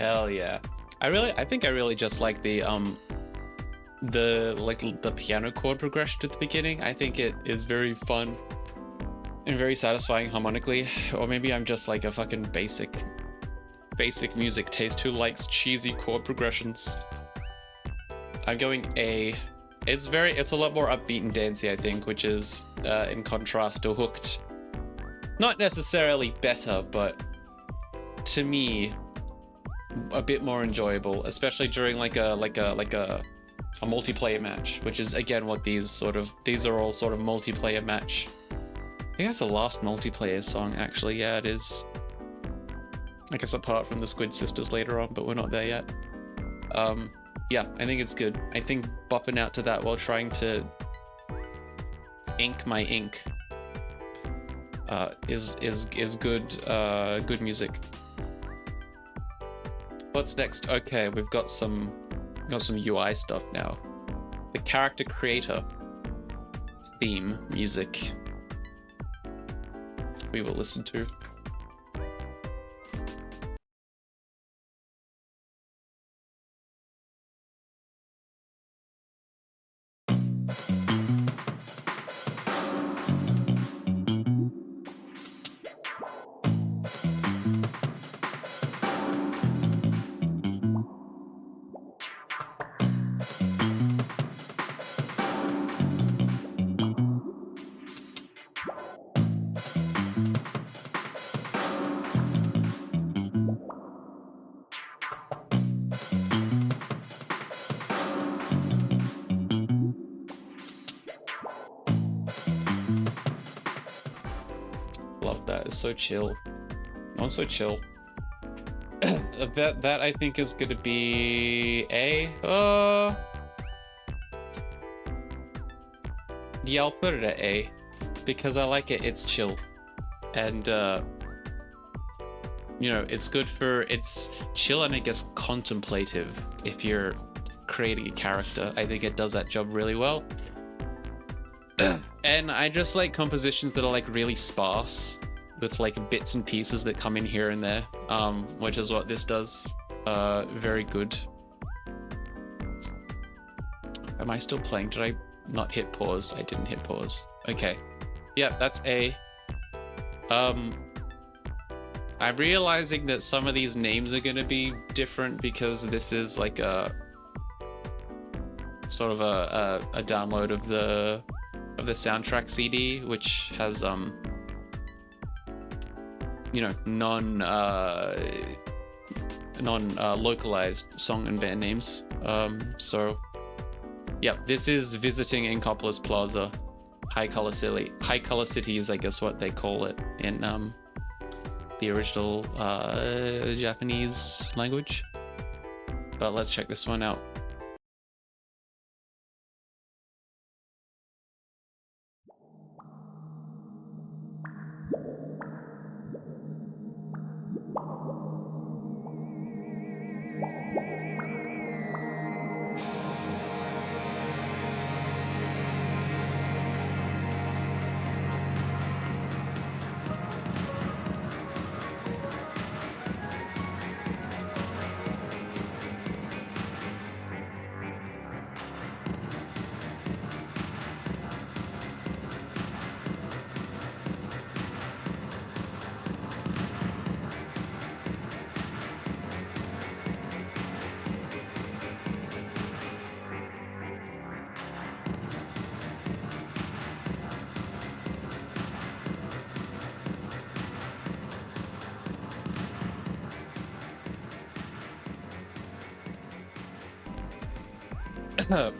Hell yeah. I think I really just like the piano chord progression at the beginning. I think it is very fun and very satisfying harmonically. Or maybe I'm just like a fucking basic music taste who likes cheesy chord progressions. I'm going A. It's a lot more upbeat and dancey, I think, which is in contrast to Hooked. Not necessarily better, but to me, a bit more enjoyable, especially during like a multiplayer match, which is again what these are all sort of multiplayer match. I think that's the last multiplayer song, actually. Yeah, it is. I guess apart from the Squid Sisters later on, but we're not there yet. Yeah, I think it's good. I think bopping out to that while trying to ink my ink is good music. What's next? Okay, we've got some UI stuff now. The character creator theme music we will listen to. Love that. It's so chill. Oh, so chill. that I think is gonna be A. Yeah, I'll put it at A because I like it. It's chill, and you know, it's chill and I guess contemplative. If you're creating a character, I think it does that job really well. And I just like compositions that are like really sparse with like bits and pieces that come in here and there, which is what this does. Very good. Am I still playing? Did I not hit pause? I didn't hit pause. Okay. Yeah, that's A. I'm realizing that some of these names are gonna be different because this is like a sort of a download of the soundtrack CD, which has you know, non localized song and band names. So yeah, this is Visiting Inkopolis Plaza, High Color City is I guess what they call it in the original Japanese language. But let's check this one out.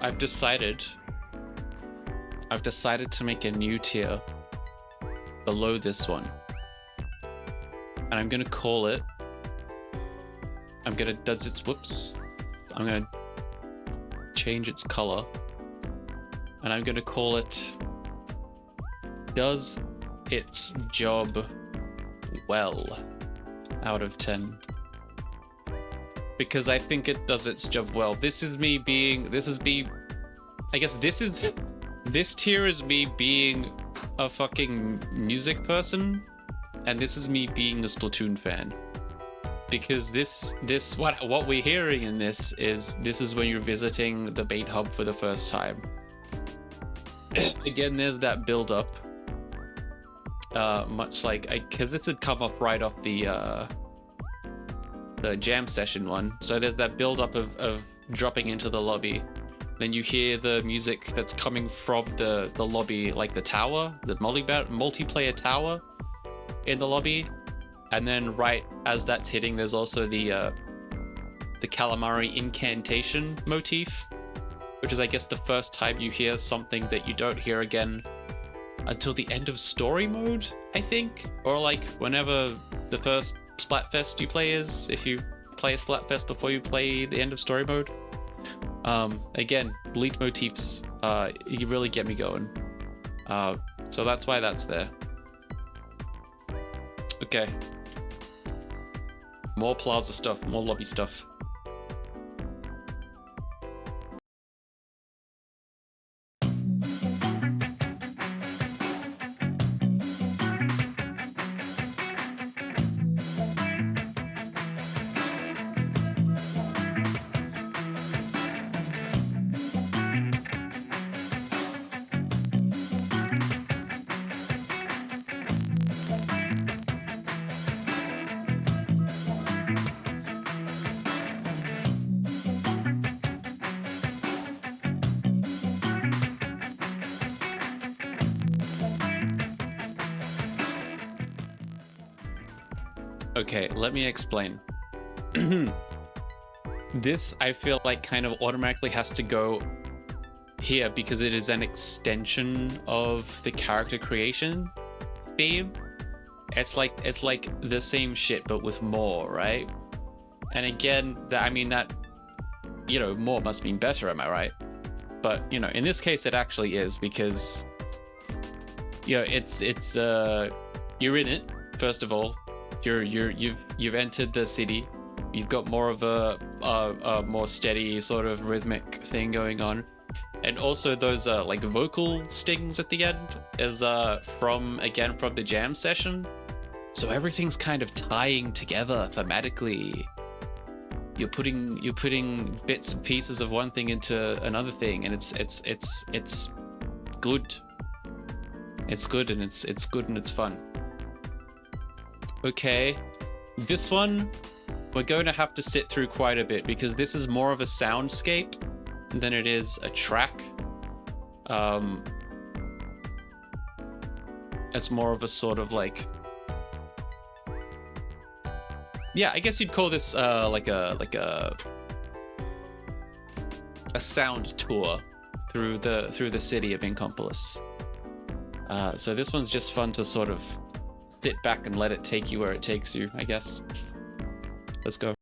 I've decided to make a new tier below this one, and I'm gonna call it. I'm gonna change its color, and I'm gonna call it Does Its Job Well out of 10. Because I think it does its job well. This tier is me being a fucking music person, and this is me being a Splatoon fan. because what we're hearing in this is when you're visiting the bait hub for the first time. Again, there's that build up, much like because this had come up right off the jam session one. So there's that build up of dropping into the lobby. Then you hear the music that's coming from the lobby, like the tower, the multiplayer tower in the lobby. And then right as that's hitting, there's also the calamari incantation motif, which is, I guess, the first time you hear something that you don't hear again until the end of story mode, I think, or like whenever the first Splatfest you play is, if you play a Splatfest before you play the end of story mode. Again, leitmotifs, you really get me going. So that's why that's there. Okay. More plaza stuff, more lobby stuff. Okay, let me explain. This, I feel like, kind of automatically has to go here because it is an extension of the character creation theme. It's like the same shit but with more, right? And again, that more must mean better, am I right? But in this case, it actually is, because it's you're in it. First of all, you've entered the city. You've got more of a more steady sort of rhythmic thing going on, and also those like vocal stings at the end is from the jam session. So everything's kind of tying together thematically. You're putting bits and pieces of one thing into another thing, and it's good. It's good, and it's good, and it's fun. Okay, this one we're going to have to sit through quite a bit because this is more of a soundscape than it is a track. It's more of a sort of like, yeah, I guess you'd call this like a sound tour through the city of Incompolis. So this one's just fun to sort of sit back and let it take you where it takes you, I guess. Let's go.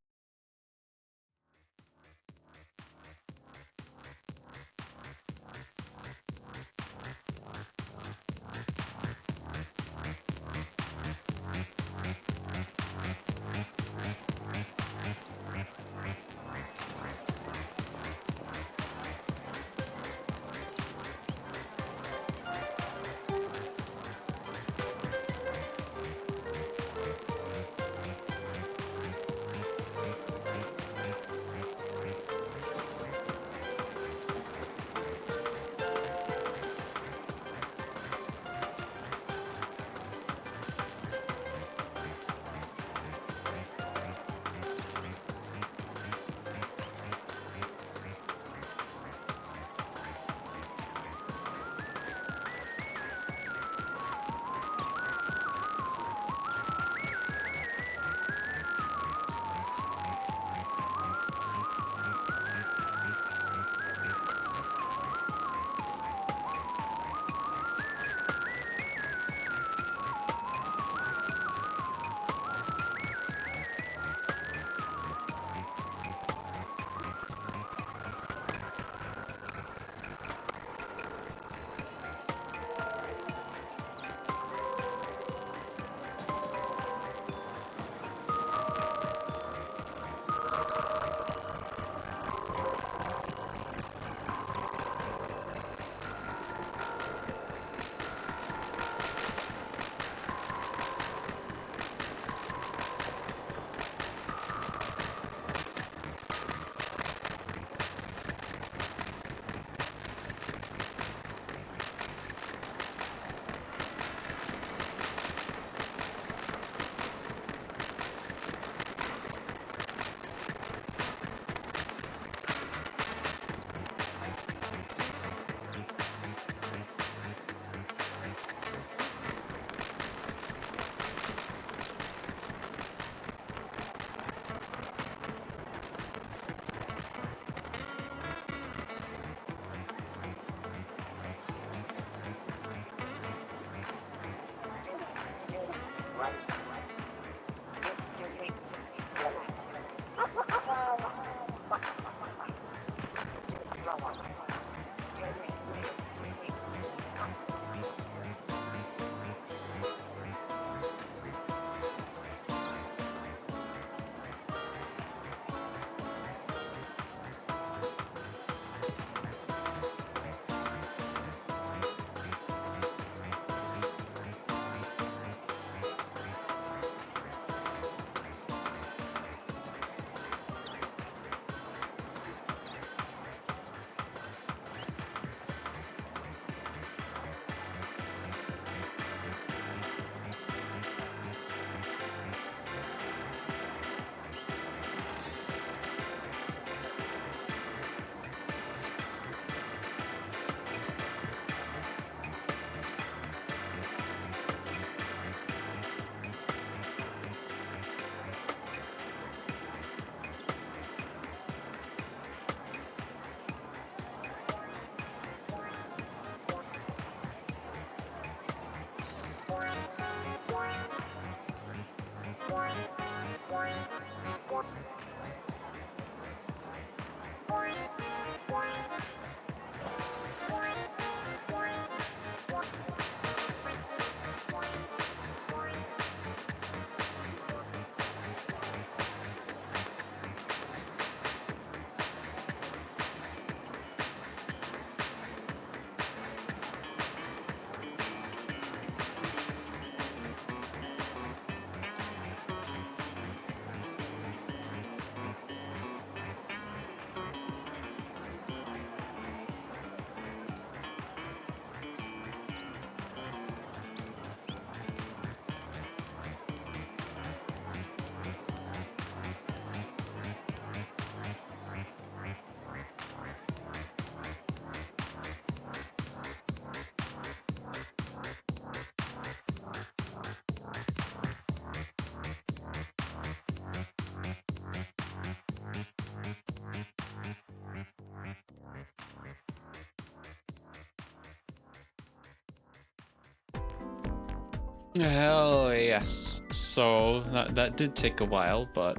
Hell yes. So that did take a while, but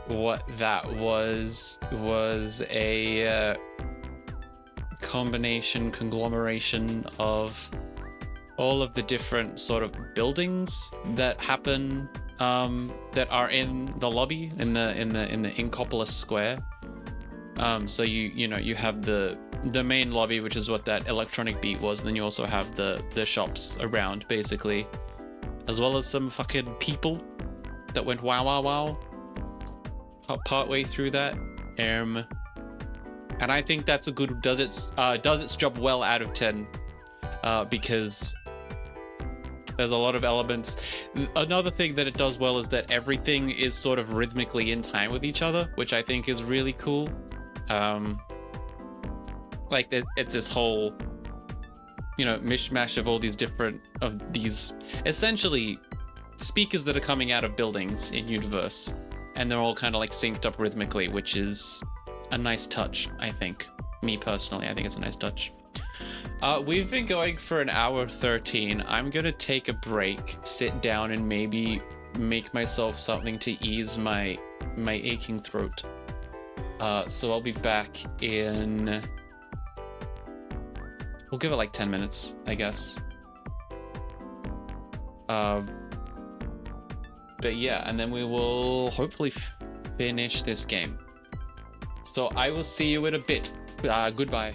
what that was a conglomeration of all of the different sort of buildings that happen that are in the lobby in the Inkopolis Square. So you have the main lobby, which is what that electronic beat was, and then you also have the shops around, basically, as well as some fucking people that went wow wow wow part way through that. And I think that's a good does its job well out of 10, because there's a lot of elements. Another thing that it does well is that everything is sort of rhythmically in time with each other, which I think is really cool. Like it's this whole, mishmash of all these essentially speakers that are coming out of buildings in universe, and they're all kind of like synced up rhythmically, which is a nice touch, I think. Me personally, I think it's a nice touch. We've been going for an hour 13. I'm gonna take a break, sit down, and maybe make myself something to ease my aching throat. So I'll be back in... We'll give it like 10 minutes, I guess. But yeah, and then we will hopefully finish this game. So I will see you in a bit. Goodbye.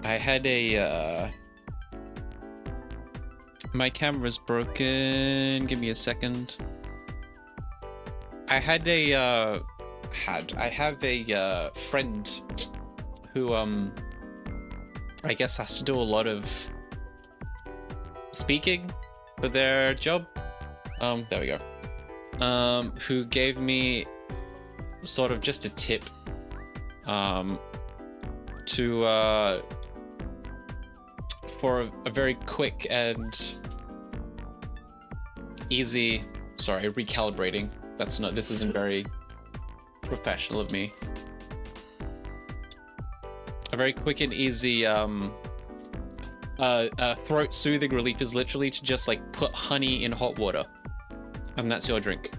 I had a my camera's broken. Give me a second. I had a I have a friend who I guess has to do a lot of speaking for their job. There we go. Who gave me sort of just a tip to for a very quick and easy, sorry, recalibrating. That's not, this isn't very professional of me. A very quick and easy throat soothing relief is literally to just like put honey in hot water, and that's your drink.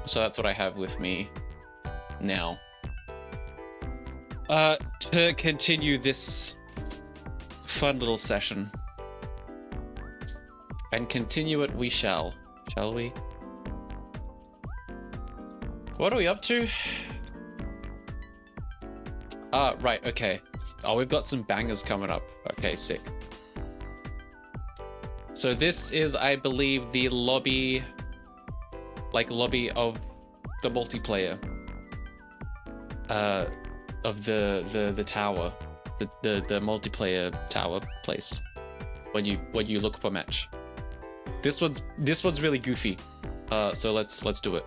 So that's what I have with me now. To continue this fun little session. And continue it we shall we? What are we up to? Right, okay. Oh, we've got some bangers coming up. Okay, sick. So this is, I believe, the lobby, like lobby of the multiplayer. Of the tower, the multiplayer tower place. When you look for match. This one's really goofy. So let's do it.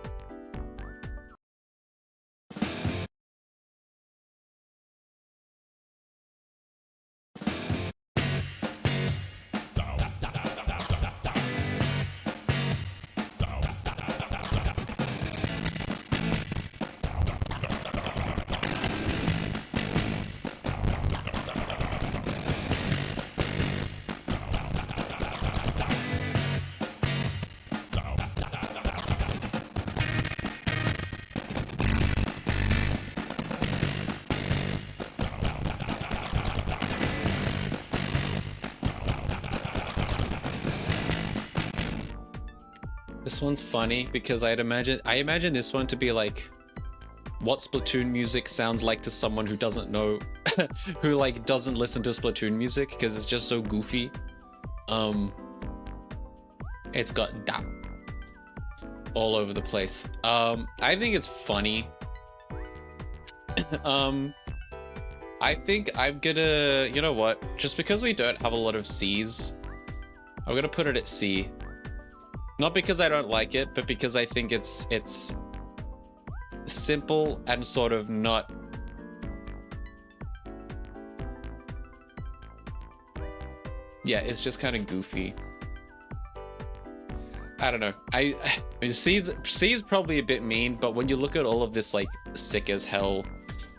This one's funny because I imagine this one to be like what Splatoon music sounds like to someone who doesn't know, who like doesn't listen to Splatoon music because it's just so goofy. It's got that all over the place. I think it's funny. I think I'm gonna, you know what? Just because we don't have a lot of C's, I'm gonna put it at C. Not because I don't like it, but because I think it's simple and sort of not... Yeah, it's just kind of goofy. I don't know. I mean, C's probably a bit mean, but when you look at all of this like sick as hell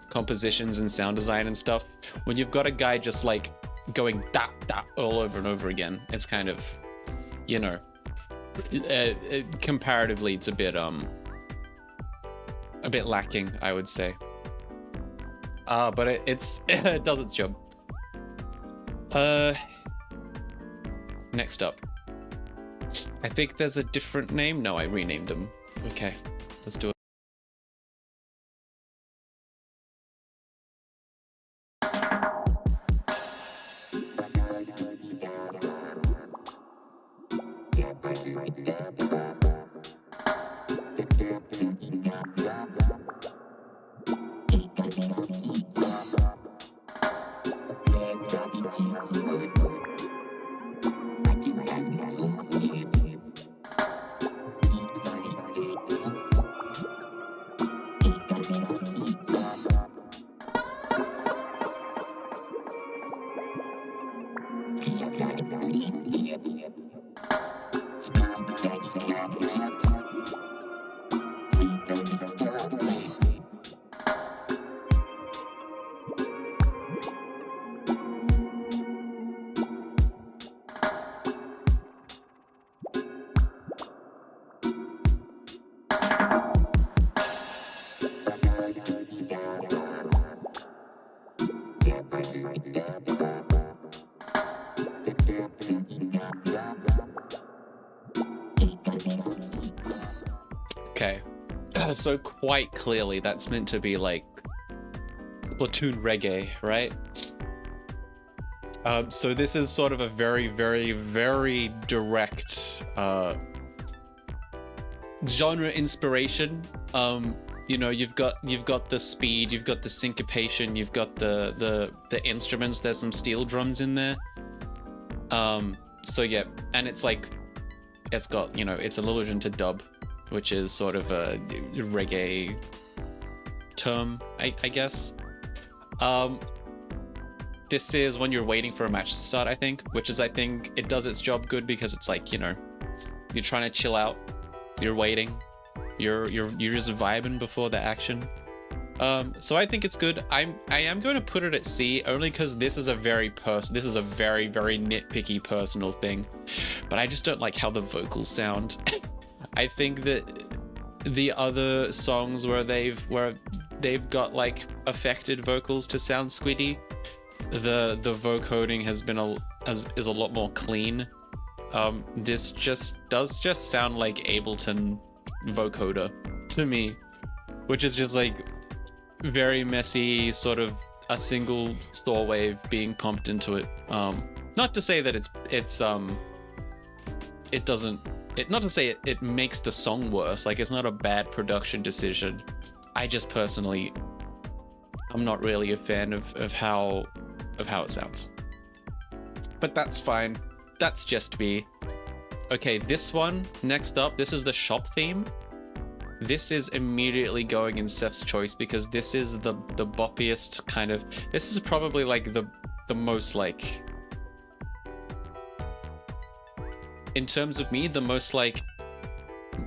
compositions and sound design and stuff, when you've got a guy just like going da da all over and over again, it's kind of, you know, comparatively it's a bit lacking, I would say. But it does its job. Next up, I think there's a different name. No, I renamed them. Okay, let's do it. Okay, so quite clearly that's meant to be like Splatoon reggae, right? So this is sort of a very, very, very direct genre inspiration. You know, you've got the speed, you've got the syncopation, you've got the instruments. There's some steel drums in there. So yeah, and it's like, it's got, you know, it's an allusion to dub, which is sort of a reggae term, I guess. This is when you're waiting for a match to start, I think, which is, I think it does its job good because it's like, you know, you're trying to chill out, you're waiting, you're just vibing before the action. So I think it's good. I am going to put it at C only because this is a very very nitpicky personal thing, but I just don't like how the vocals sound. I think that the other songs where they've got like affected vocals to sound squiddy, the vocoding has been is a lot more clean. This does sound like Ableton vocoder to me, which is just like very messy, sort of a single saw wave being pumped into it. Not to say that it makes the song worse. Like, it's not a bad production decision. I just personally, I'm not really a fan of how it sounds. But that's fine. That's just me. Okay, this one next up. This is the shop theme. This is immediately going in Seth's choice because this is the boppiest kind of. This is probably like the most like, in terms of me, the most like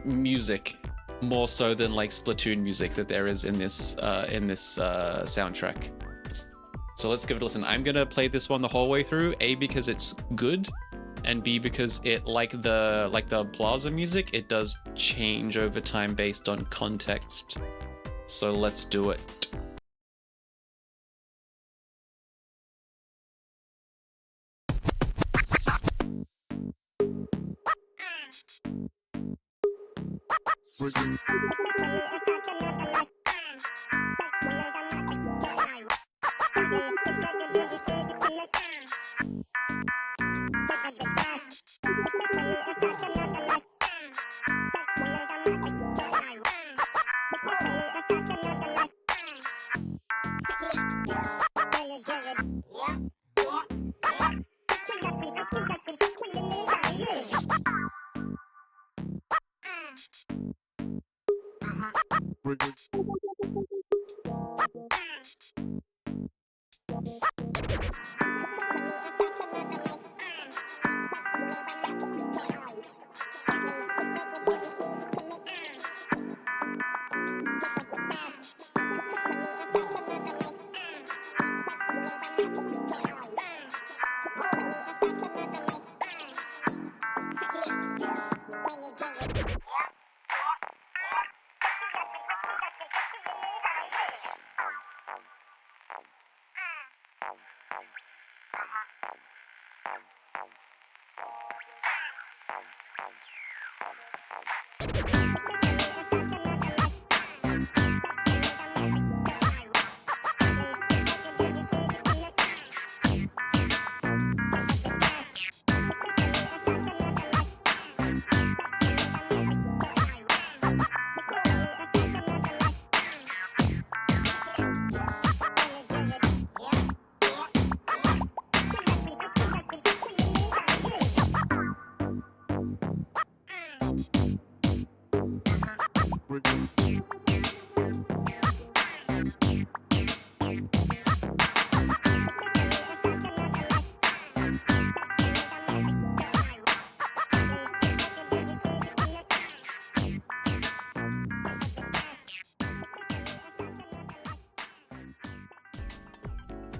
music, more so than like Splatoon music that there is in this soundtrack. So let's give it a listen. I'm gonna play this one the whole way through. A, because it's good, and B, because it, like the Plaza music, it does change over time based on context. So let's do it.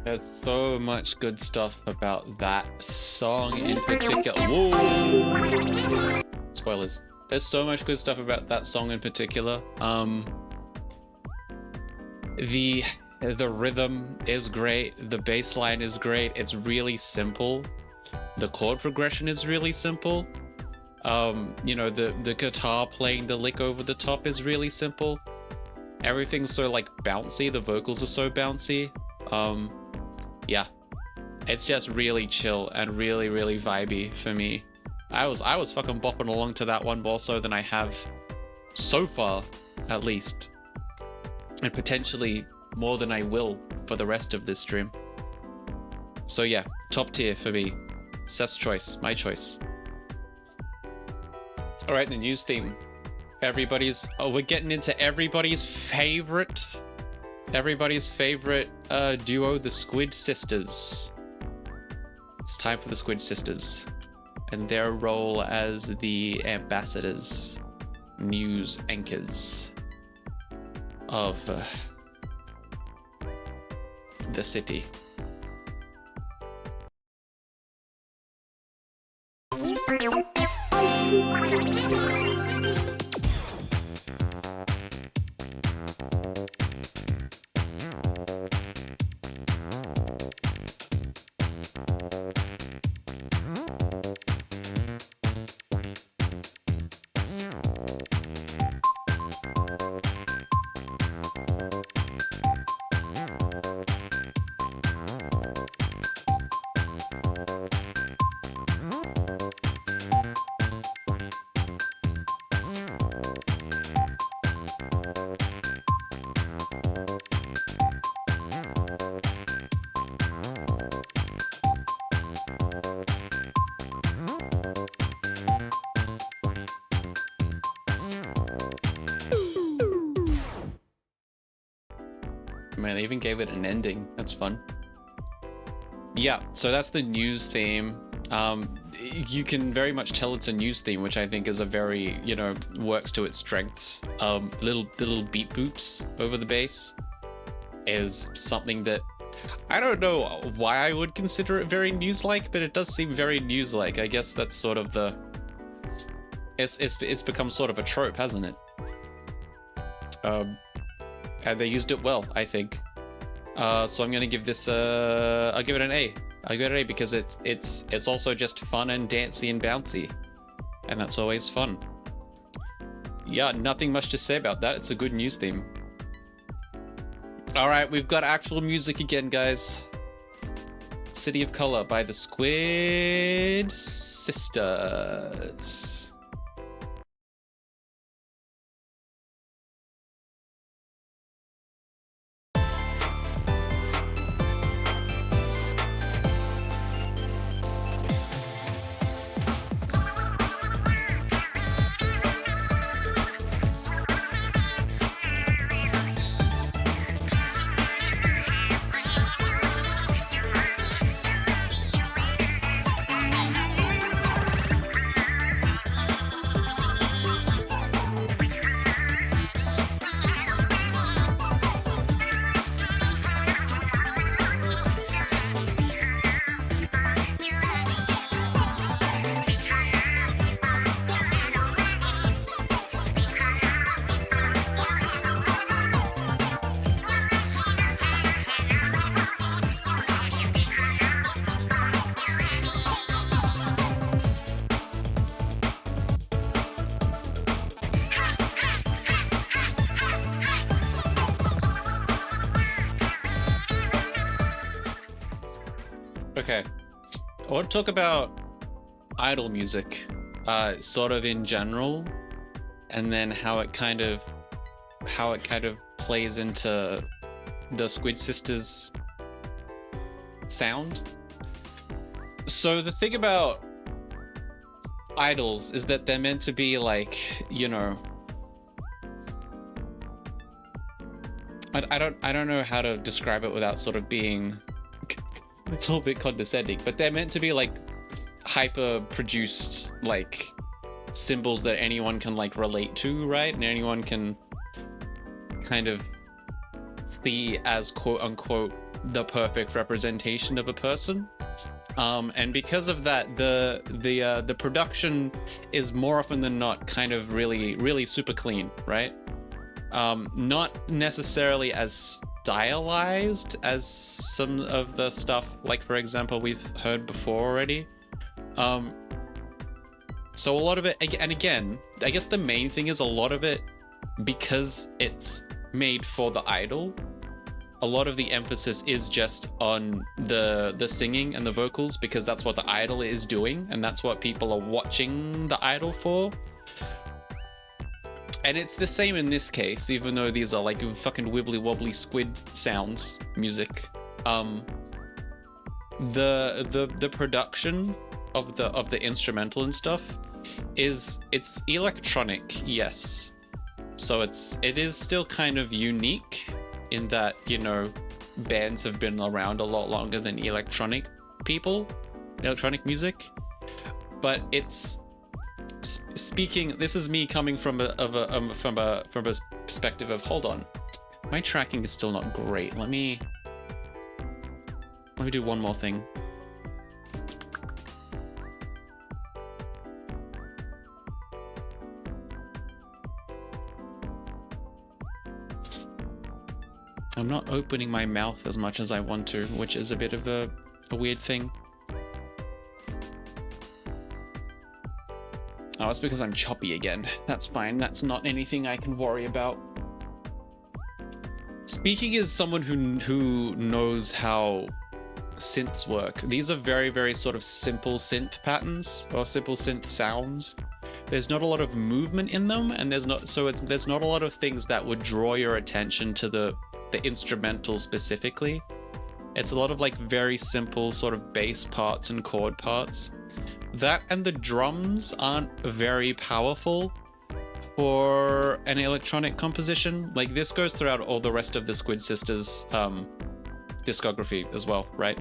There's so much good stuff about that song in particular. Whoa! Spoilers. There's so much good stuff about that song in particular. The rhythm is great. The bass line is great. It's really simple. The chord progression is really simple. You know, the guitar playing the lick over the top is really simple. Everything's so like bouncy. The vocals are so bouncy. Yeah, it's just really chill and really, really vibey for me. I was fucking bopping along to that one more so than I have so far, at least, and potentially more than I will for the rest of this stream. So yeah, top tier for me. Seth's choice, my choice. All right, the news theme. We're getting into everybody's favorite duo, the Squid Sisters. It's time for the Squid Sisters and their role as the ambassadors, news anchors of the city. Man, they even gave it an ending. That's fun. Yeah, so that's the news theme. You can very much tell it's a news theme, which I think is a very, you know, works to its strengths. Little beat boops over the bass is something that I don't know why I would consider it very news-like, but it does seem very news-like. I guess that's sort of the it's become sort of a trope, hasn't it? And they used it well, I think. So I'm gonna give this I'll give it an A. I'll give it an A because it's also just fun and dancey and bouncy, and that's always fun. Yeah, nothing much to say about that. It's a good news theme. All right, we've got actual music again, guys. City of Color by the Squid Sisters. Okay, I want to talk about idol music, sort of in general, and then how it kind of plays into the Squid Sisters sound. So the thing about idols is that they're meant to be like, you know, I don't know how to describe it without sort of being a little bit condescending, but they're meant to be like hyper produced, like symbols that anyone can like relate to, right? And anyone can kind of see as quote unquote the perfect representation of a person. And because of that, the production is more often than not kind of really super clean, right? Not necessarily as stylized as some of the stuff, like for example we've heard before already. So a lot of it, and again, I guess the main thing is a lot of it, because it's made for the idol. A lot of the emphasis is just on the singing and the vocals, because that's what the idol is doing, and that's what people are watching the idol for. And it's the same in this case, even though these are like fucking wibbly wobbly squid sounds, music. The production of the instrumental and stuff it's electronic, yes. So it is still kind of unique in that, you know, bands have been around a lot longer than electronic music. But it's speaking. This is me coming from a perspective of, hold on, my tracking is still not great. Let me do one more thing. I'm not opening my mouth as much as I want to, which is a bit of a weird thing. Oh, it's because I'm choppy again. That's fine. That's not anything I can worry about. Speaking as someone who knows how synths work, these are very, very sort of simple synth patterns or simple synth sounds. There's not a lot of movement in them, and there's not a lot of things that would draw your attention to the instrumental specifically. It's a lot of like very simple sort of bass parts and chord parts. That and the drums aren't very powerful for an electronic composition. Like, this goes throughout all the rest of the Squid Sisters discography as well, right?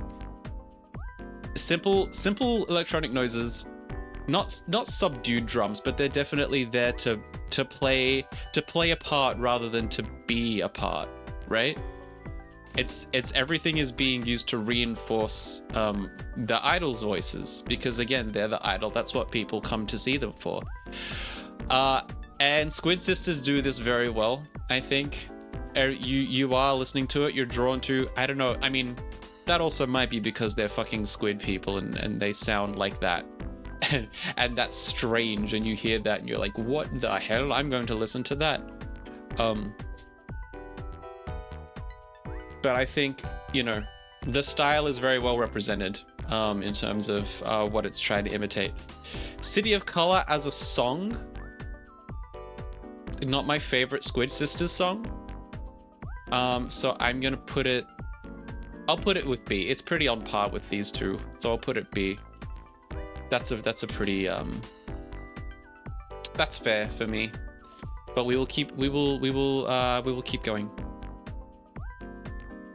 Simple electronic noises, not subdued drums, but they're definitely there to play a part rather than to be a part, right? It's everything is being used to reinforce the idol's voices, because again, they're the idol. That's what people come to see them for. And Squid Sisters do this very well, I think. You are listening to it, you're drawn to, I don't know, I mean, that also might be because they're fucking squid people and they sound like that. And that's strange, and you hear that and you're like, what the hell? I'm going to listen to that. But I think, you know, the style is very well represented in terms of what it's trying to imitate. City of Color as a song, not my favorite Squid Sisters song. So I'm gonna put it, I'll put it with B. It's pretty on par with these two, so I'll put it B. That's a pretty that's fair for me. But we will keep going.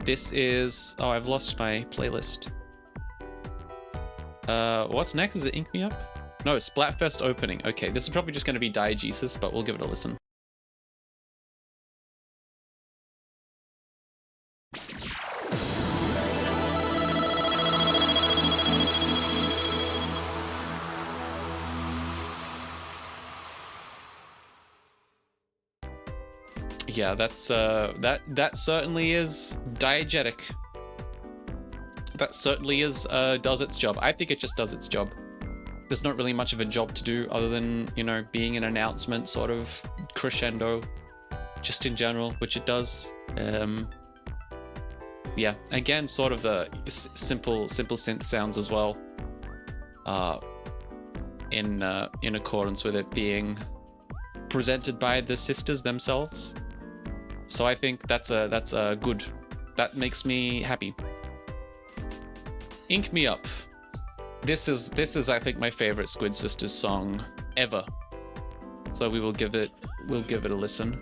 This is, oh, I've lost my playlist. What's next? Is it Ink Me Up? No, Splatfest opening. Okay, this is probably just going to be diegesis, but we'll give it a listen. Yeah, that's that certainly is diegetic. That certainly is does its job. I think it just does its job. There's not really much of a job to do other than, you know, being an announcement sort of crescendo, just in general, which it does. Yeah, again, sort of the simple synth sounds as well. In accordance with it being presented by the sisters themselves. So I think that's a good. That makes me happy. Ink Me Up. This is I think my favorite Squid Sisters song ever. So we'll give it a listen.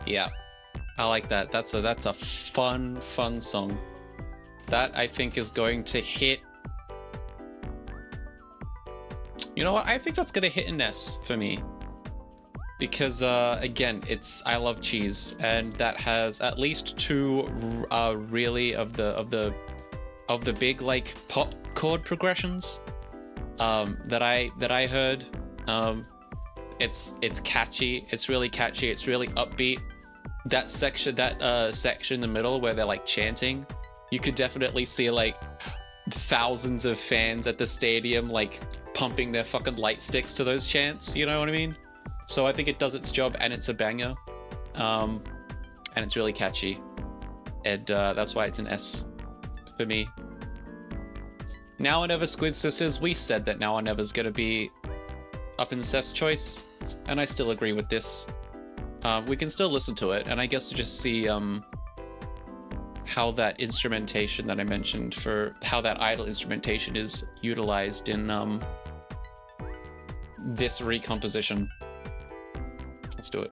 Yeah, I like that. That's a fun song. That I think is going to hit. You know what? I think that's gonna hit an S for me. Because again, it's I love cheese, and that has at least two really of the big like pop chord progressions that I heard. It's catchy. It's really catchy. It's really upbeat. That section in the middle where they're like chanting, you could definitely see like thousands of fans at the stadium like pumping their fucking light sticks to those chants. You know what I mean? So I think it does its job, and it's a banger, and it's really catchy, and that's why it's an S for me. Now or Never Squid Sisters, we said that Now or Never's gonna be up in Seth's choice, and I still agree with this. We can still listen to it, and I guess to just see how that instrumentation that I mentioned, for how that idle instrumentation is utilized in this recomposition. Let's do it.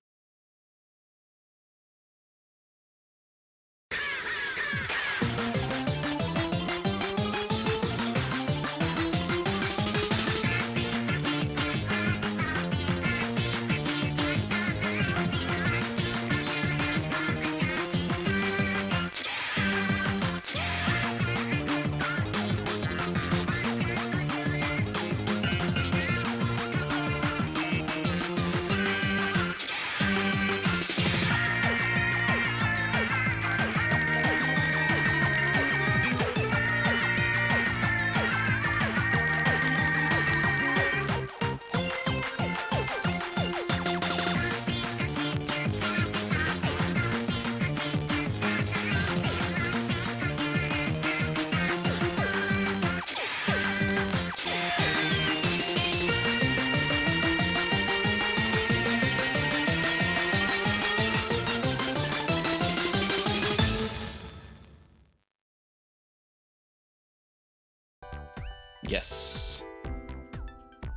Yes.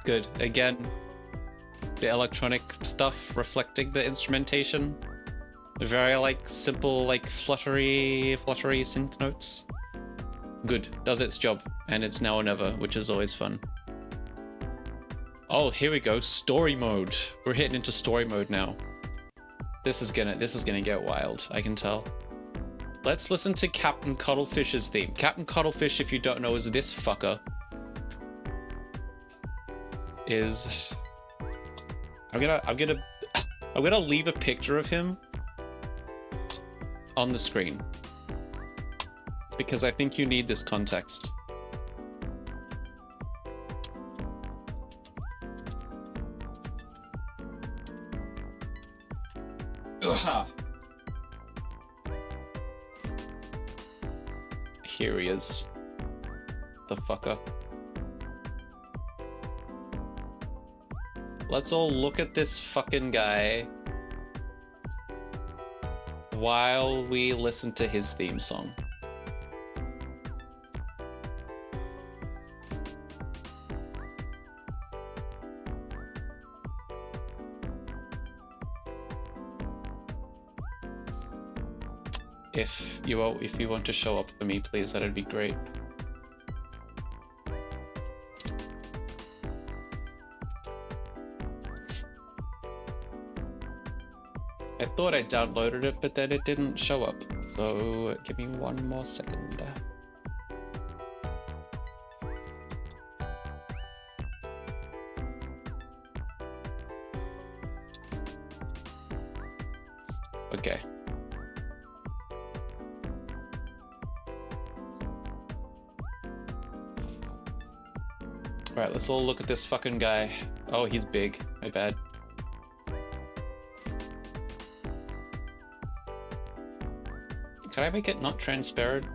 Good. Again, the electronic stuff reflecting the instrumentation. Very like simple, like fluttery synth notes. Good. Does its job, and it's now or never, which is always fun. Oh, here we go. Story mode. We're hitting into story mode now. This is gonna get wild, I can tell. Let's listen to Captain Cuttlefish's theme. Captain Cuttlefish, if you don't know, is this fucker. I'm gonna leave a picture of him on the screen because I think you need this context. Ugh. Here he is. The fucker. Let's all look at this fucking guy while we listen to his theme song. If you want to show up for me, please, that'd be great. I thought I downloaded it, but then it didn't show up. So give me one more second. Okay. Alright, let's all look at this fucking guy. Oh, he's big. My bad. Can I make it not transparent?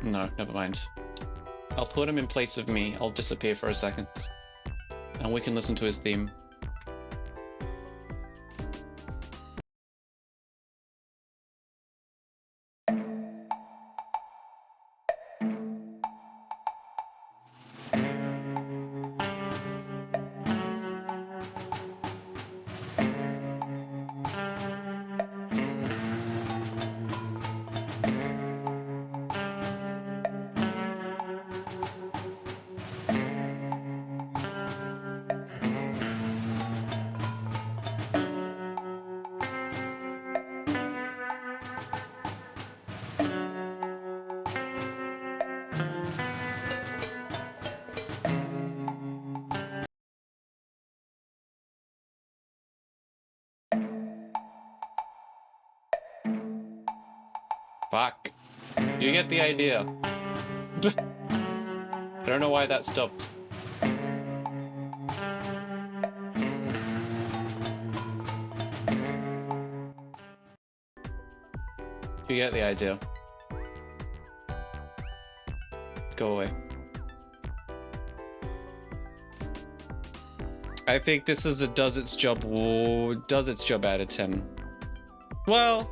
No, never mind. I'll put him in place of me. I'll disappear for a second. And we can listen to his theme. Fuck. You get the idea. I don't know why that stopped. You get the idea. Go away. I think this is a does its job out of 10. Well,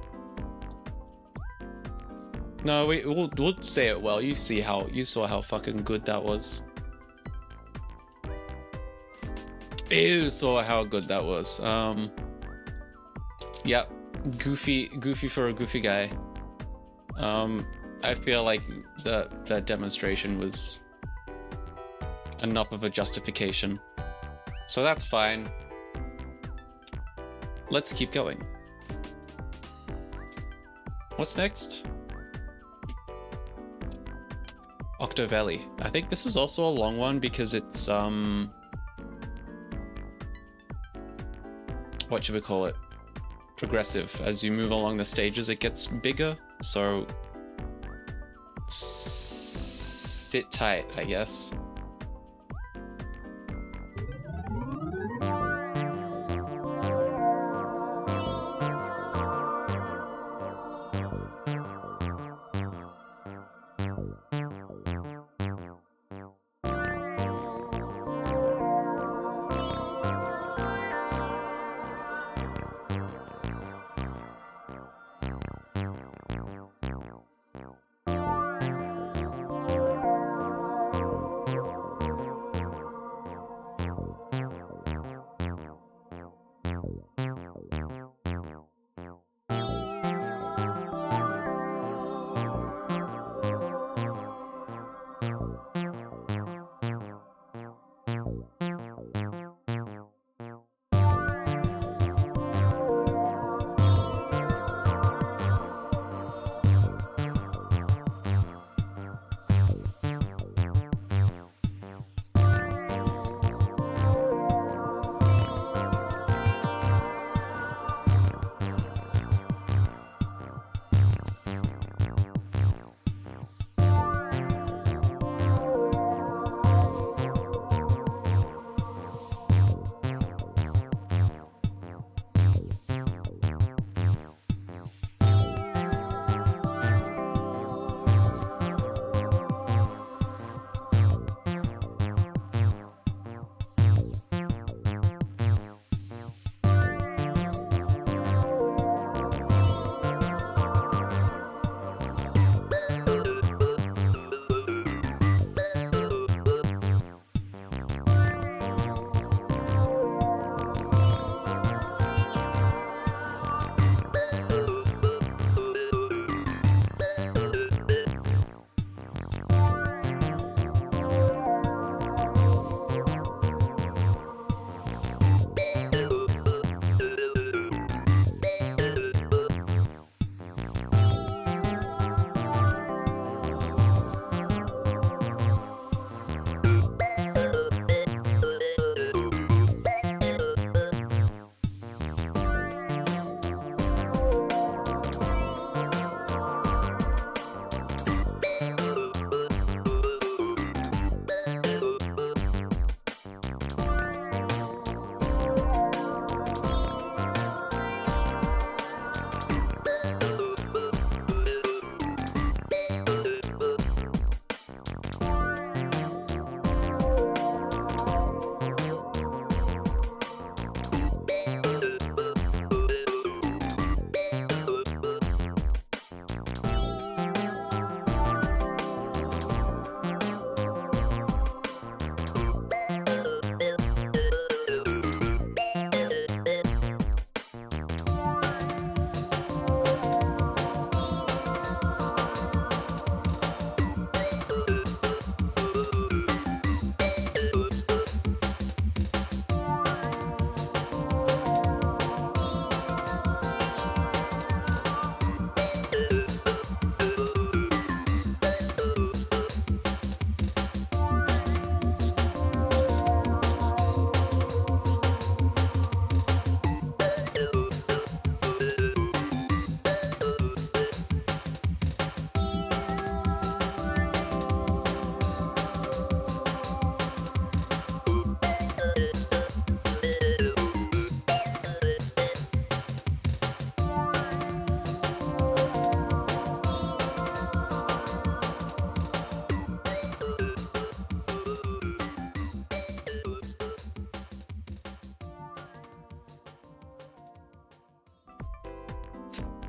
no, we'll say it well. You saw how fucking good that was. You saw how good that was. Yep, goofy for a goofy guy. I feel like that demonstration was enough of a justification. So that's fine. Let's keep going. What's next? Octovelli. I think this is also a long one because it's what should we call it? Progressive. As you move along the stages, it gets bigger. So sit tight, I guess.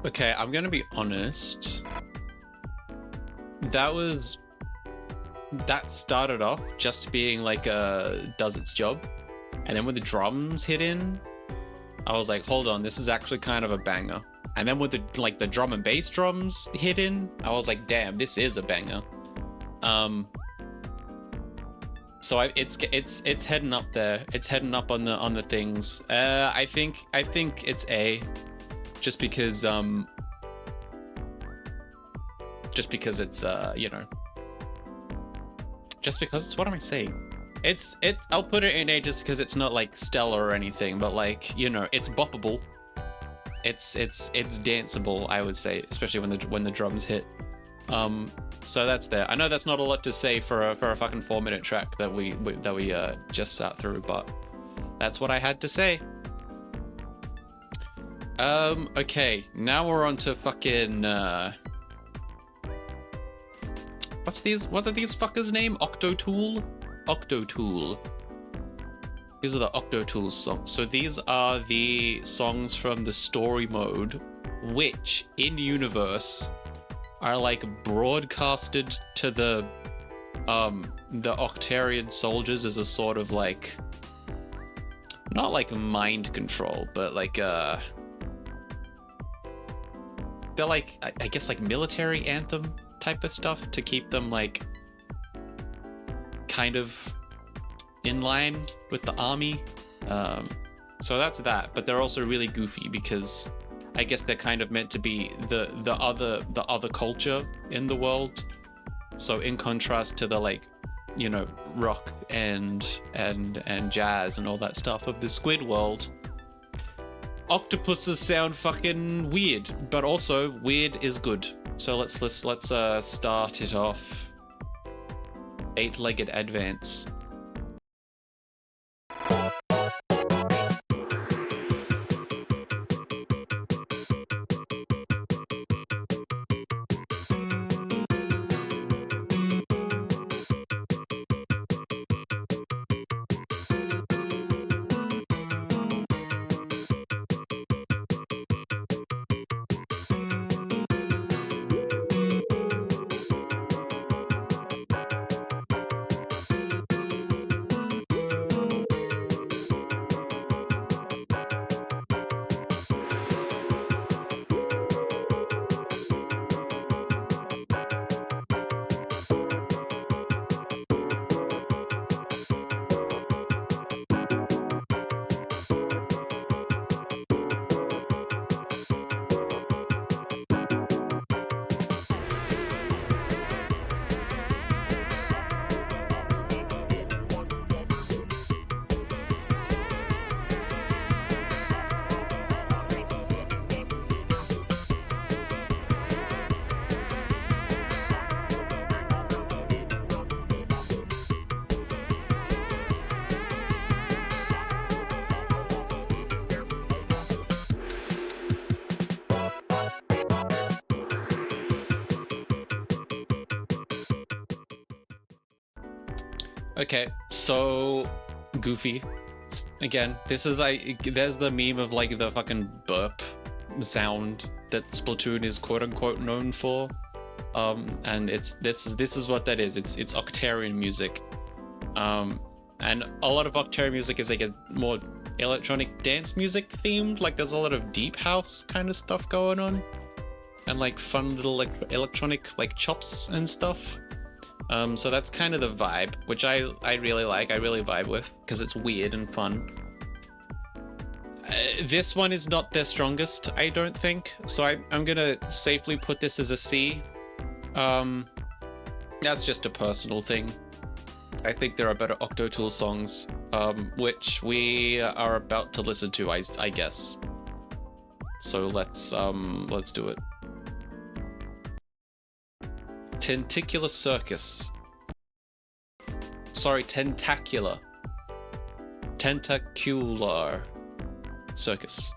Okay, I'm gonna be honest. That started off just being like does its job, and then when the drums hit in, I was like, hold on, this is actually kind of a banger. And then with the drum and bass drums hit in, I was like, damn, this is a banger. So it's heading up there. It's heading up on the things. I think it's A, just because it's you know, just because it's, what am I saying? It's I'll put it in A just because it's not like stellar or anything, but like, you know, it's boppable. It's danceable, I would say, especially when the drums hit. So that's there. I know that's not a lot to say for a fucking 4-minute track that we just sat through, but that's what I had to say. Okay, now we're on to fucking what are these fuckers' name? Octotool? Octotool. These are the Octotool songs. So these are the songs from the story mode, which in universe are like broadcasted to the Octarian soldiers as a sort of like, not like mind control, but like they're like, I guess like military anthem type of stuff to keep them like kind of in line with the army. So that's that, but they're also really goofy because I guess they're kind of meant to be the other culture in the world. So in contrast to the, like, you know, rock and jazz and all that stuff of the squid world, octopuses sound fucking weird, but also weird is good. So let's start it off. 8-legged advance. Okay, so goofy. Again, this is there's the meme of like the fucking burp sound that Splatoon is quote unquote known for. And this is what that is. It's Octarian music. And a lot of Octarian music is like a more electronic dance music themed. Like there's a lot of deep house kind of stuff going on, and like fun little like electronic like chops and stuff. So that's kind of the vibe, which I really like. I really vibe with because it's weird and fun. This one is not their strongest, I don't think. So I'm gonna safely put this as a C. That's just a personal thing. I think there are better Octotool songs, which we are about to listen to, I guess. So let's do it. Tentacular Circus. Sorry, Tentacular. Tentacular Circus.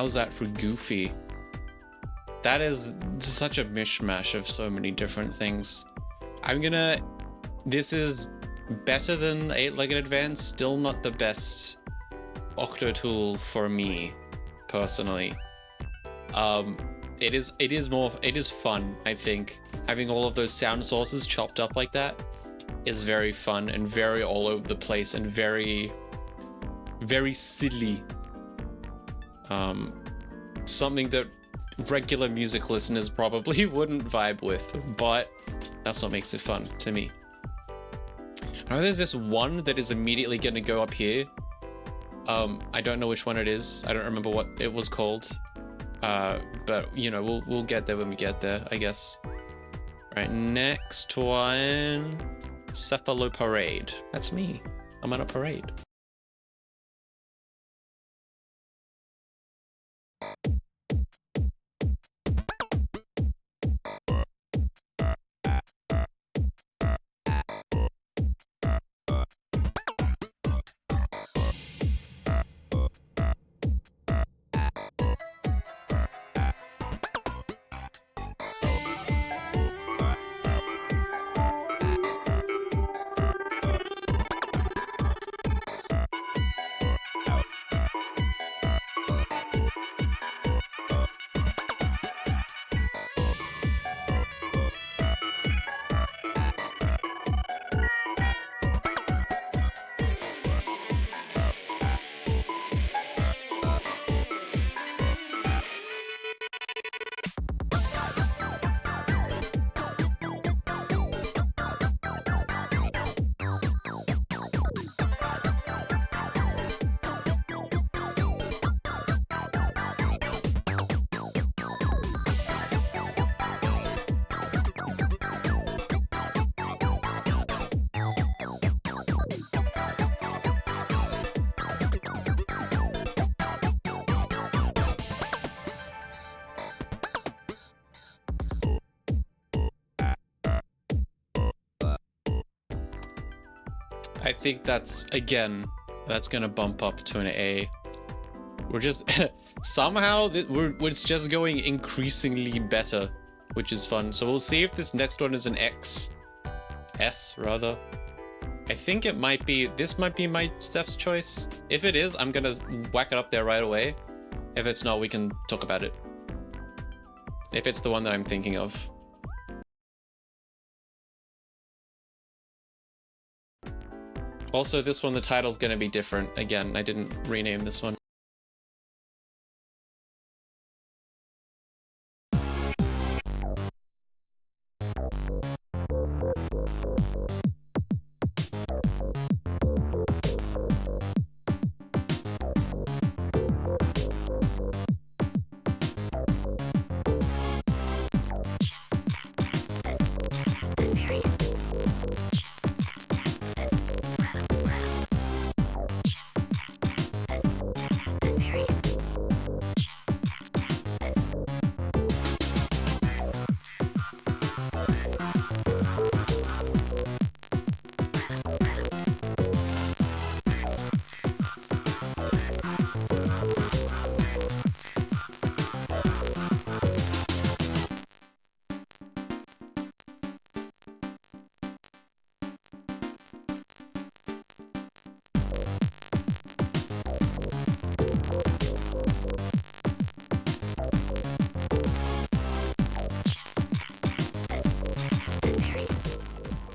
how's that for goofy? That is such a mishmash of so many different things. This is better than 8-Legged Advance, still not the best Octo tool for me, personally. It is fun, I think. Having all of those sound sources chopped up like that is very fun and very all over the place and very, very silly. Something that regular music listeners probably wouldn't vibe with, but that's what makes it fun to me. I know there's this one that is immediately going to go up here. I don't know which one it is. I don't remember what it was called. But you know, we'll get there when we get there, I guess. Right, next one, Cephaloparade. That's me. I'm on a parade. I think that's gonna bump up to an A. We're just somehow it's just going increasingly better, which is fun. So we'll see if this next one is an S rather. I think it might be. This might be my Steph's choice. If it is, I'm gonna whack it up there right away. If it's not, we can talk about it. If it's the one that I'm thinking of. Also, this one, the title's gonna be different. Again, I didn't rename this one.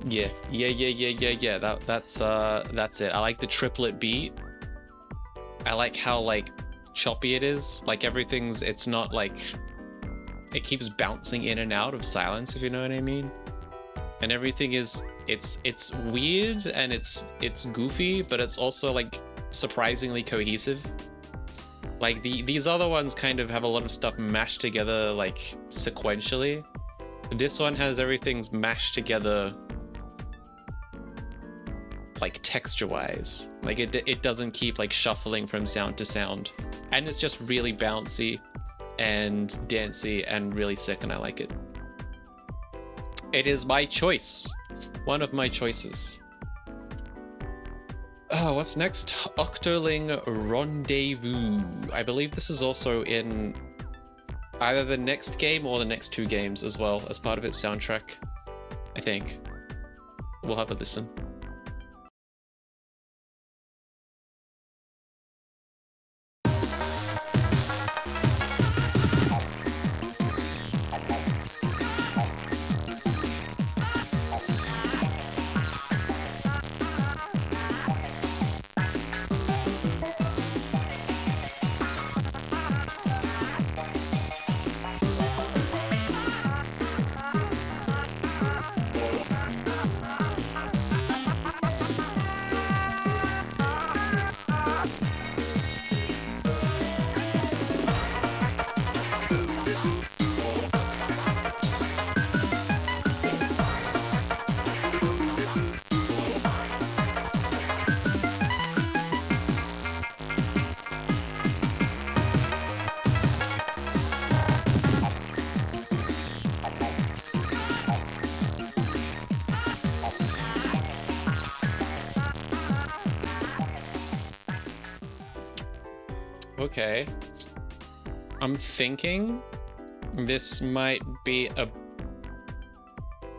Yeah. That's it. I like the triplet beat. I like how like choppy it is. Like it's not like it keeps bouncing in and out of silence, if you know what I mean. And everything is it's weird and it's goofy, but it's also like surprisingly cohesive. Like these other ones kind of have a lot of stuff mashed together like sequentially. This one has everything's mashed together like texture-wise. Like it doesn't keep like shuffling from sound to sound. And it's just really bouncy and dancey and really sick, and I like it. It is my choice. One of my choices. Oh, what's next? Octoling Rendezvous. I believe this is also in either the next game or the next two games as well as part of its soundtrack, I think. We'll have a listen. Okay. I'm thinking this might be a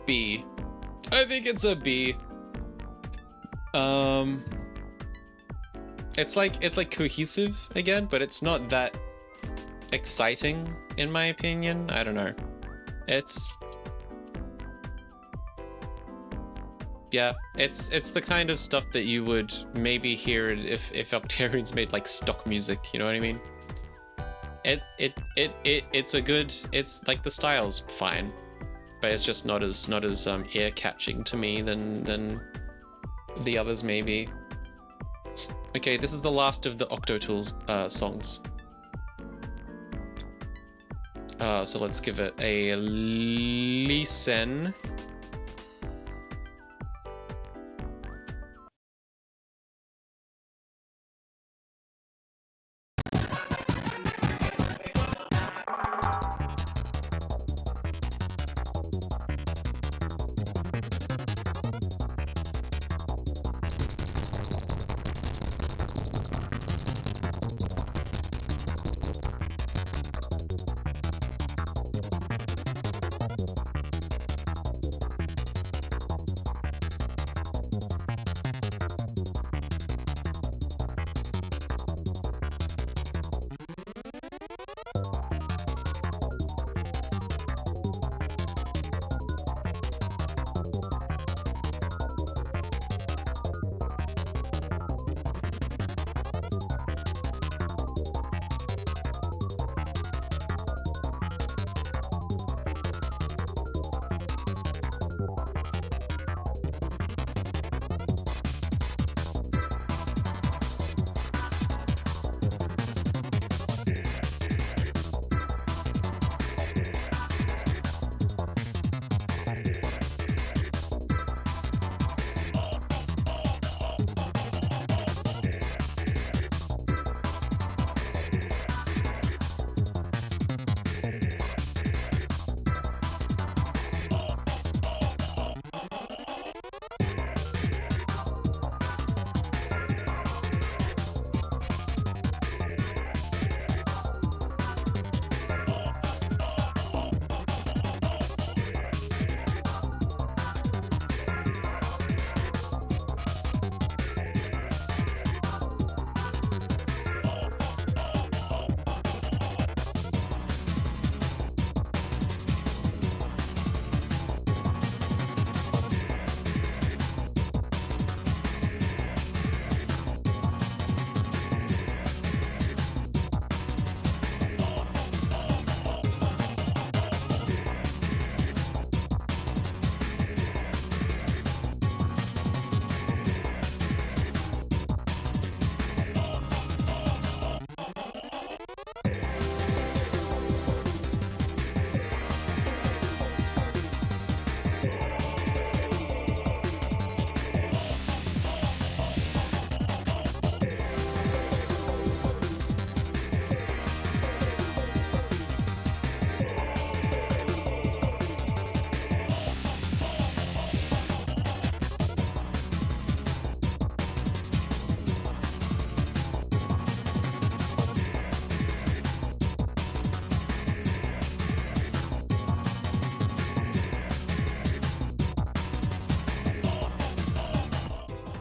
B. I think it's a B. It's like cohesive again, but it's not that exciting in my opinion. I don't know. It's the kind of stuff that you would maybe hear if Octarians made like stock music, you know what I mean? It's a good, it's like the style's fine, but it's just not as ear catching to me than the others maybe. Okay, this is the last of the Octotools songs. So let's give it a listen.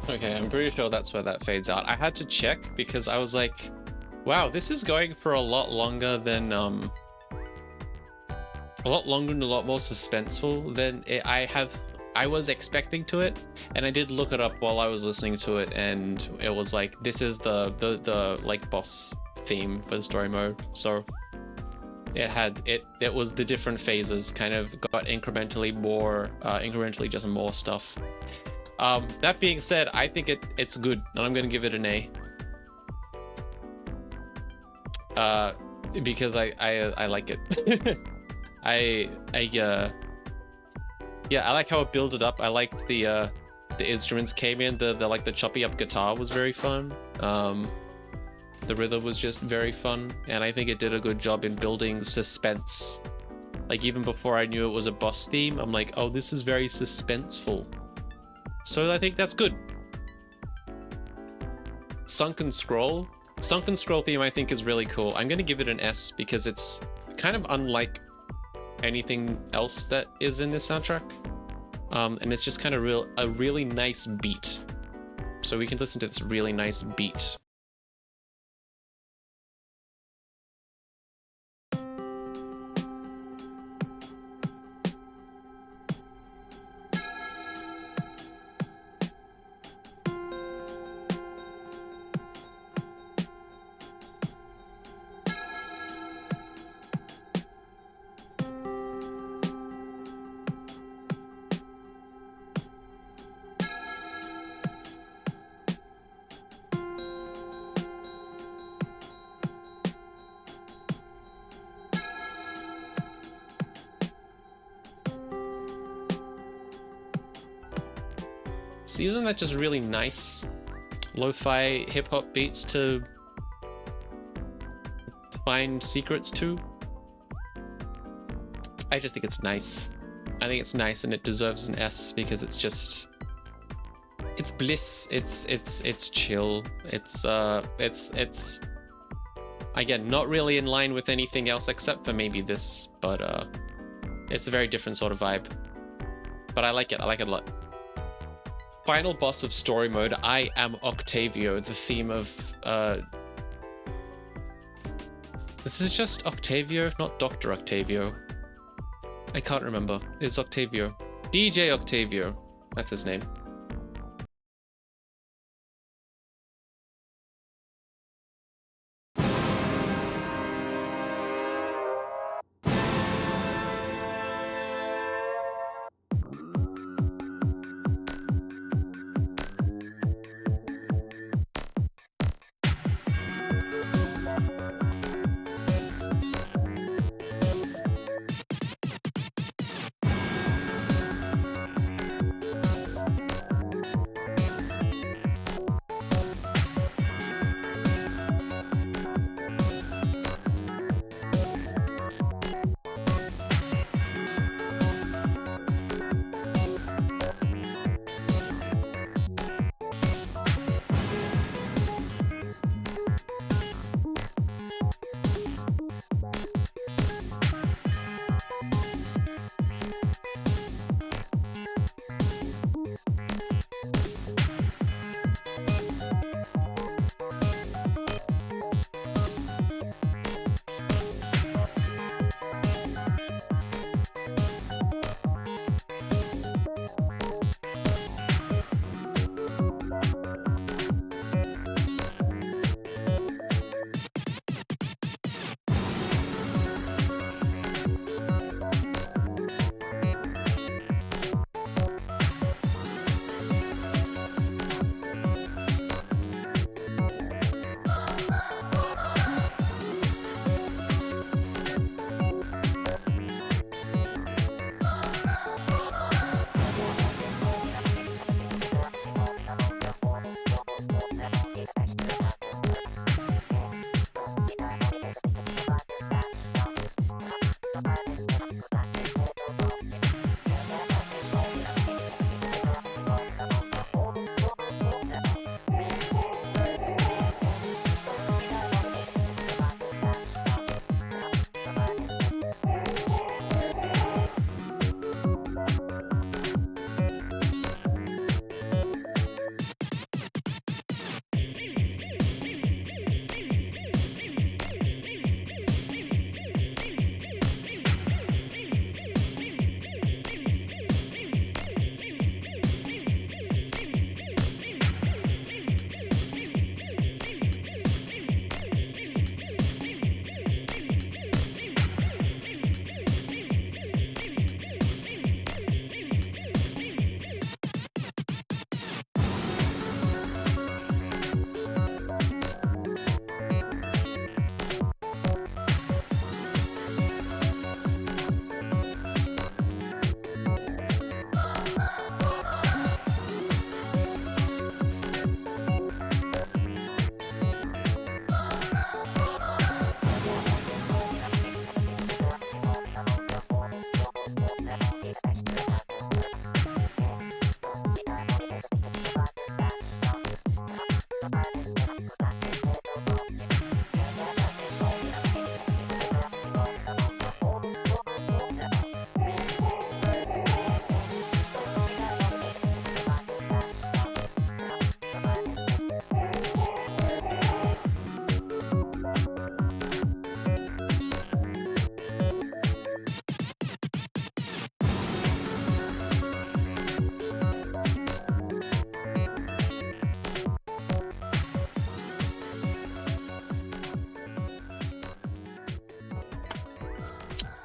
Okay, I'm pretty sure that's where that fades out. I had to check because I was like, wow, this is going for a lot longer than a lot longer and a lot more suspenseful than I was expecting to it. And I did look it up while I was listening to it, and it was like, this is the like boss theme for the story mode. So it was the different phases kind of got incrementally more incrementally just more stuff. That being said, I think it's good, and I'm gonna give it an A. Because I like it. Yeah, I like how it built it up. I liked the instruments came in. The like the choppy up guitar was very fun. The rhythm was just very fun, and I think it did a good job in building suspense. Like, even before I knew it was a boss theme, I'm like, oh, this is very suspenseful. So I think that's good. Sunken Scroll theme I think is really cool. I'm gonna give it an S because it's kind of unlike anything else that is in this soundtrack. And it's just kind of a really nice beat. So we can listen to this really nice beat. See, isn't that just really nice? Lo-fi hip-hop beats to find secrets to? I just think it's nice. I think it's nice, and it deserves an S because it's just... it's bliss. It's chill. It's again, not really in line with anything else except for maybe this, but it's a very different sort of vibe. But I like it. I like it a lot. Final boss of story mode, I Am Octavio, the theme of this is just Octavio, not Dr. Octavio. I can't remember. It's Octavio. DJ Octavio. That's his name.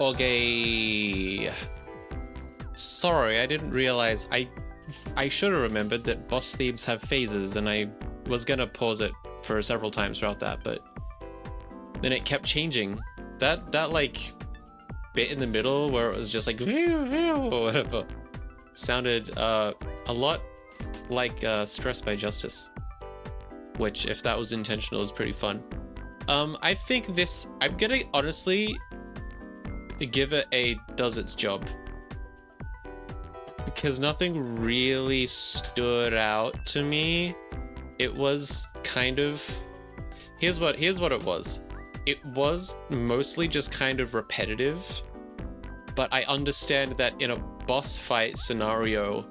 Okay. Sorry, I didn't realize. I should have remembered that boss themes have phases, and I was gonna pause it for several times throughout that, but then it kept changing. That like bit in the middle where it was just like or whatever sounded a lot like Stressed by Justice, which, if that was intentional, is pretty fun. I think this, I'm gonna honestly give it a does its job, because nothing really stood out to me. It was kind of, here's what it was. It was mostly just kind of repetitive, but I understand that in a boss fight scenario,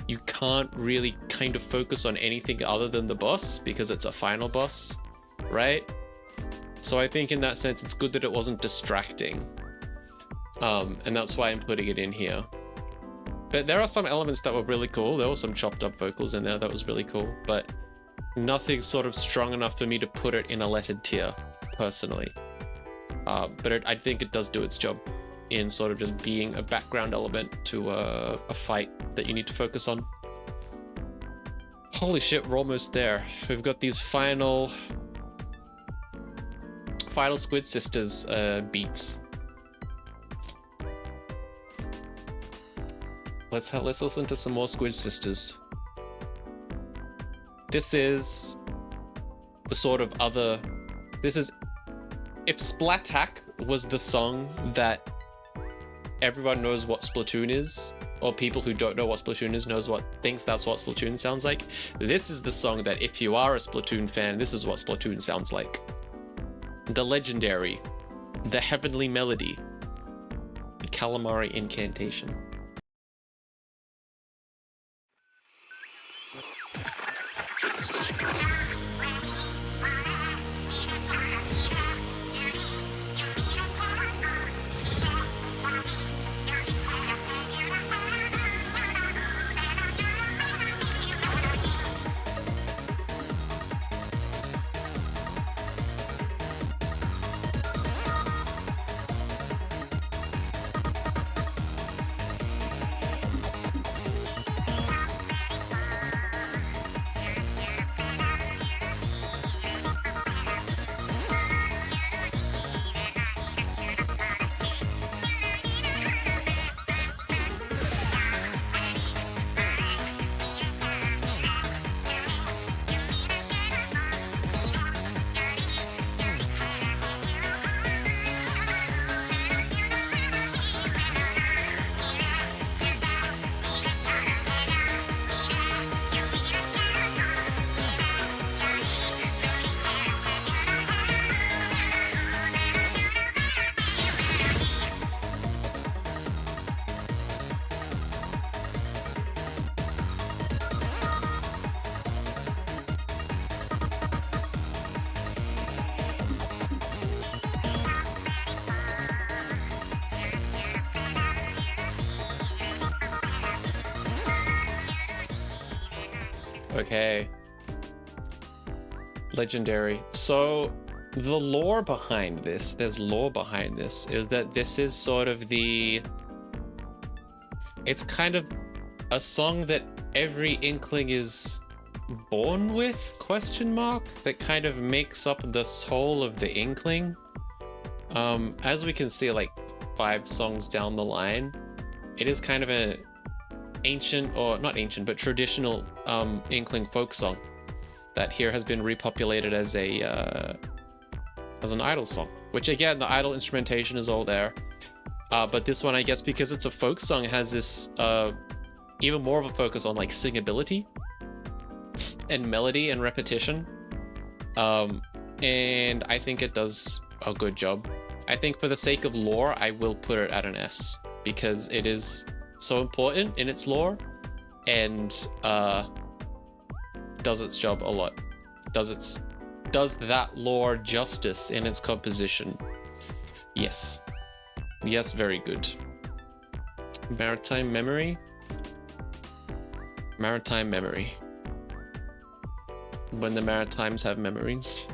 you can't really kind of focus on anything other than the boss because it's a final boss, right? So I think in that sense, it's good that it wasn't distracting. And that's why I'm putting it in here. But there are some elements that were really cool. There were some chopped up vocals in there that was really cool, but nothing sort of strong enough for me to put it in a lettered tier, personally. But I think it does do its job in sort of just being a background element to a fight that you need to focus on. Holy shit, we're almost there. We've got these final Squid Sisters beats. Let's listen to some more Squid Sisters. This is the sort of other... This is... If Splatak was the song that everyone knows what Splatoon is, or people who don't know what Splatoon is thinks that's what Splatoon sounds like, this is the song that if you are a Splatoon fan, this is what Splatoon sounds like. The legendary, the heavenly melody, the calamari incantation. Okay. Legendary. So the lore behind this, is that this is sort of it's kind of a song that every Inkling is born with, question mark, that kind of makes up the soul of the Inkling. As we can see, like 5 songs down the line, it is kind of an ancient, or not ancient, but traditional Inkling folk song that here has been repopulated as an idol song, which again, the idol instrumentation is all there. But this one, I guess, because it's a folk song, has this even more of a focus on like singability and melody and repetition. And I think it does a good job. I think for the sake of lore, I will put it at an S, because it is so important in its lore and does its job a lot. Does that lore justice in its composition. Yes. Yes, very good. Maritime Memory. Maritime Memory. When the Maritimes have memories.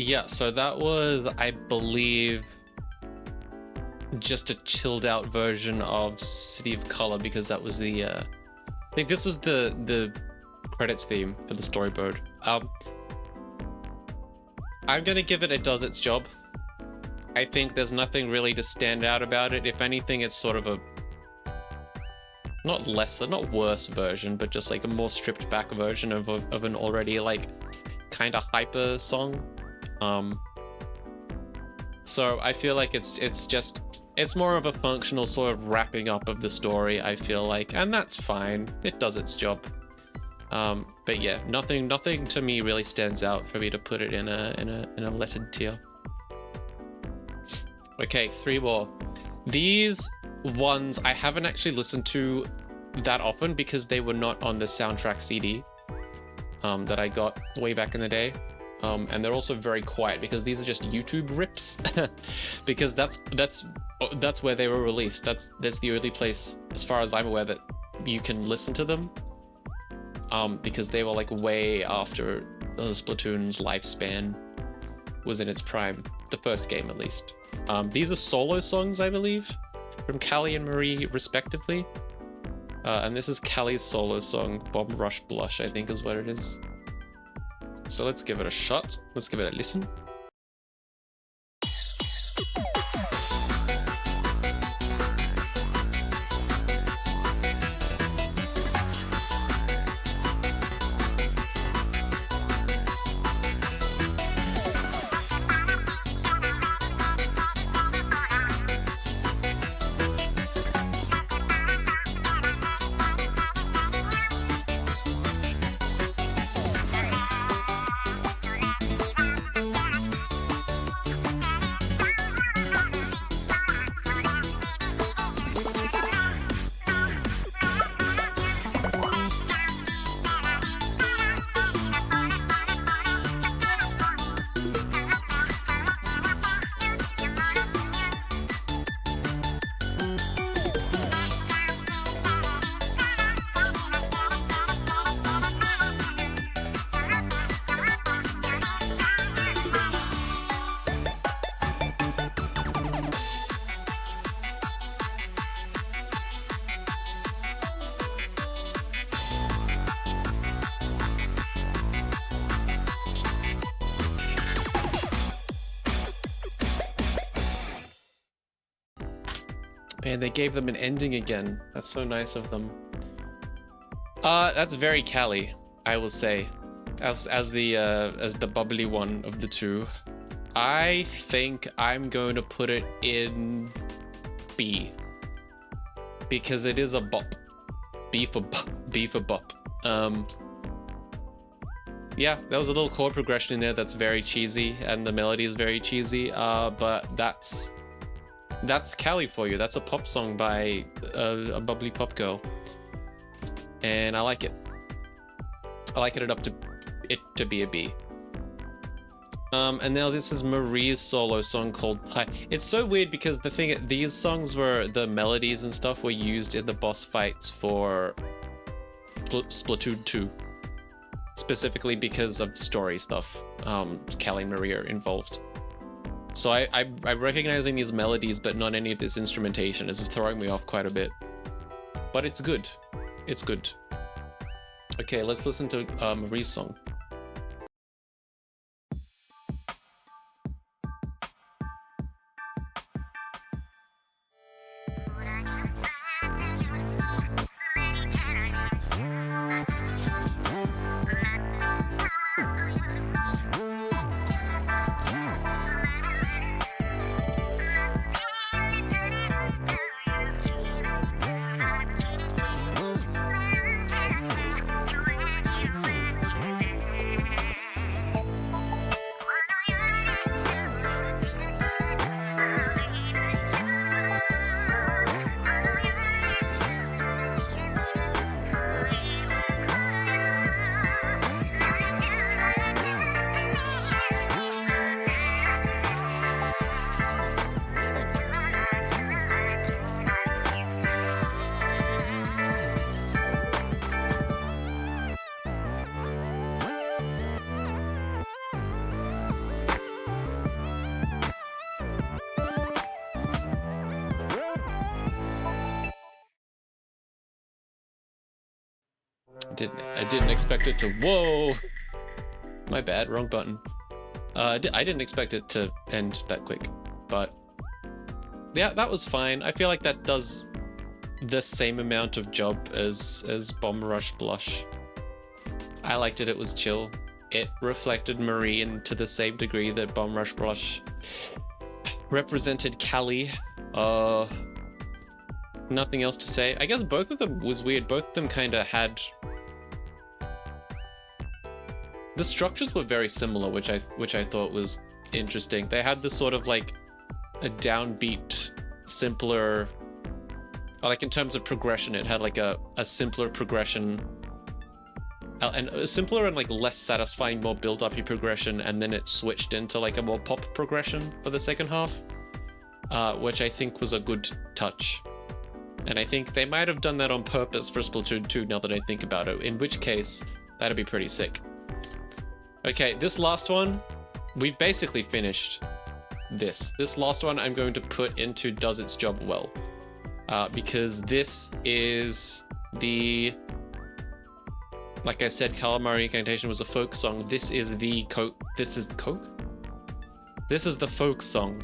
Yeah, so that was, I believe, just a chilled out version of City of Color, because that was the I think this was the credits theme for the storyboard. I'm gonna give it does its job. I think there's nothing really to stand out about it. If anything, it's sort of a not worse version, but just like a more stripped back version of an already like kind of hyper song. So I feel like it's more of a functional sort of wrapping up of the story, I feel like, and that's fine. It does its job. But yeah, nothing to me really stands out for me to put it in a lettered tier. Okay, 3 more. These ones I haven't actually listened to that often because they were not on the soundtrack CD that I got way back in the day. And they're also very quiet because these are just YouTube rips because that's where they were released. That's the only place, as far as I'm aware, that you can listen to them. Because they were like way after Splatoon's lifespan was in its prime, the first game at least. These are solo songs, I believe, from Callie and Marie respectively. And this is Callie's solo song, Bomb Rush Blush, I think is what it is. So let's give it a shot. Let's give it a listen. Man, they gave them an ending again. That's so nice of them. That's very Callie, I will say, as the bubbly one of the two. I think I'm going to put it in B, because it is a bop. B for bop. Yeah, there was a little chord progression in there that's very cheesy, and the melody is very cheesy. But that's Callie for you. That's a pop song by a bubbly pop girl, and I like it. I like it enough to be a B. And now this is Marie's solo song called Ty. It's so weird because these songs the melodies and stuff were used in the boss fights for Splatoon 2, specifically because of story stuff. Callie and Marie are involved. So I'm recognizing these melodies, but not any of this instrumentation. It's throwing me off quite a bit. But it's good. It's good. Okay, let's listen to Marie's song. I didn't expect it to. Whoa! My bad, wrong button. I didn't expect it to end that quick, but yeah, that was fine. I feel like that does the same amount of job as Bomb Rush Blush. I liked it. It was chill. It reflected Marie to the same degree that Bomb Rush Blush represented Callie. Nothing else to say. I guess both of them was weird. Both of them kind of had... The structures were very similar, which I thought was interesting. They had this sort of like a downbeat, simpler... Like in terms of progression, it had like a simpler progression. And a simpler and like less satisfying, more build-up-y progression, and then it switched into like a more pop progression for the second half, which I think was a good touch. And I think they might have done that on purpose for Splatoon 2 now that I think about it, in which case, that'd be pretty sick. Okay, this last one, we've basically finished this. This last one I'm going to put into Does Its Job Well, because this is the... Like I said, Calamari Incantation was a folk song. This is the This is the folk song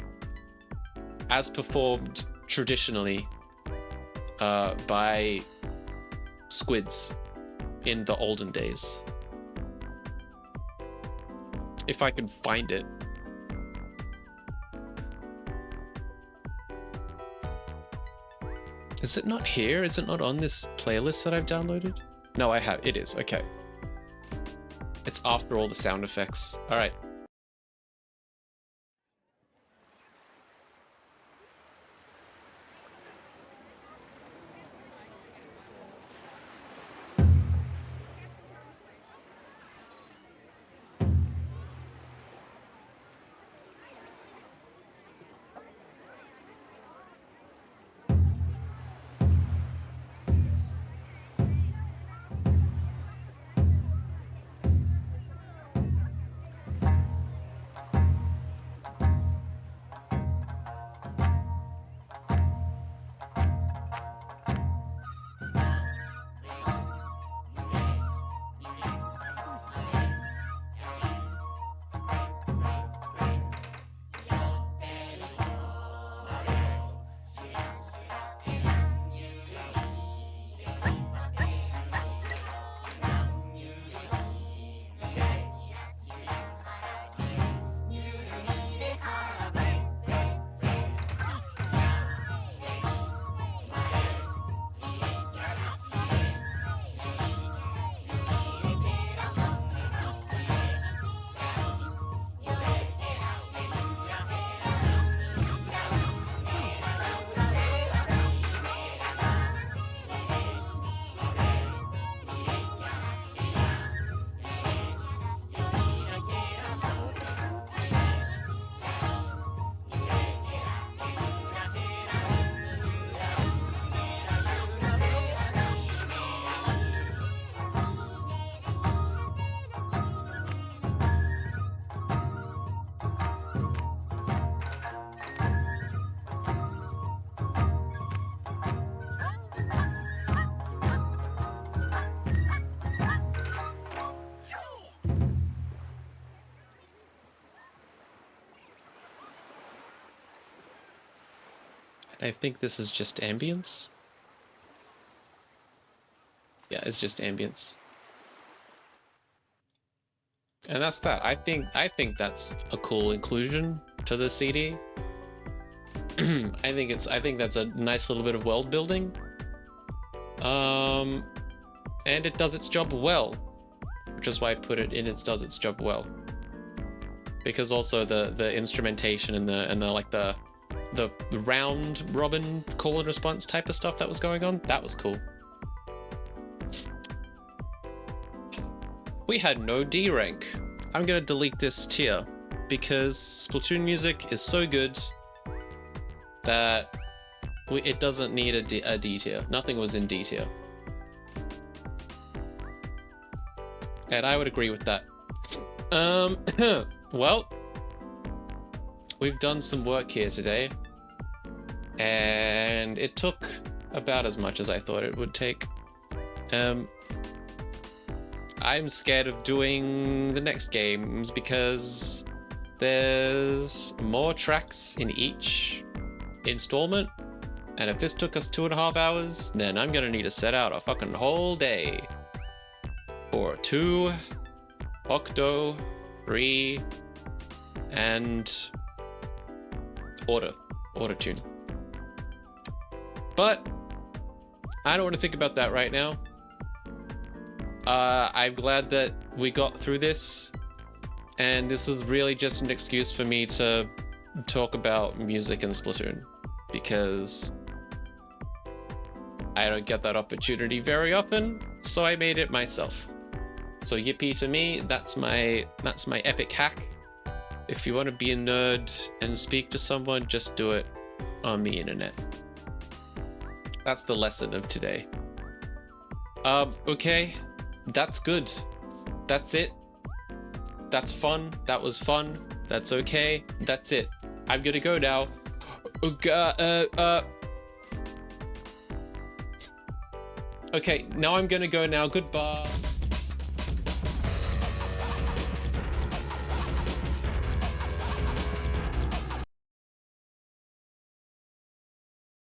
as performed traditionally by squids in the olden days. If I can find it. Is it not here? Is it not on this playlist that I've downloaded? No, I have. It is. Okay. It's after all the sound effects. All right. I think this is just ambience. Yeah, it's just ambience. And that's that. I think that's a cool inclusion to the CD. I think that's a nice little bit of world building. And it does its job well, which is why I put it in its does its job well. Because also the instrumentation and the like the round robin call and response type of stuff that was going on, that was cool. We had no D rank. I'm gonna delete this tier because Splatoon music is so good that it doesn't need a D tier. Nothing was in D tier. And I would agree with that. Well, we've done some work here today, and it took about as much as I thought it would take. I'm scared of doing the next games because there's more tracks in each installment, and if this took us 2.5 hours, then I'm gonna need to set out a fucking whole day for 2, Octo, 3, and Auto-Tune. But I don't want to think about that right now. I'm glad that we got through this, and this was really just an excuse for me to talk about music in Splatoon, because I don't get that opportunity very often, so I made it myself. So yippee to me, that's my epic hack. If you want to be a nerd and speak to someone, just do it on the internet. That's the lesson of today. Okay. That's good. That's it. That's fun. That was fun. That's okay. That's it. I'm gonna go now. Okay, now I'm gonna go now. Goodbye.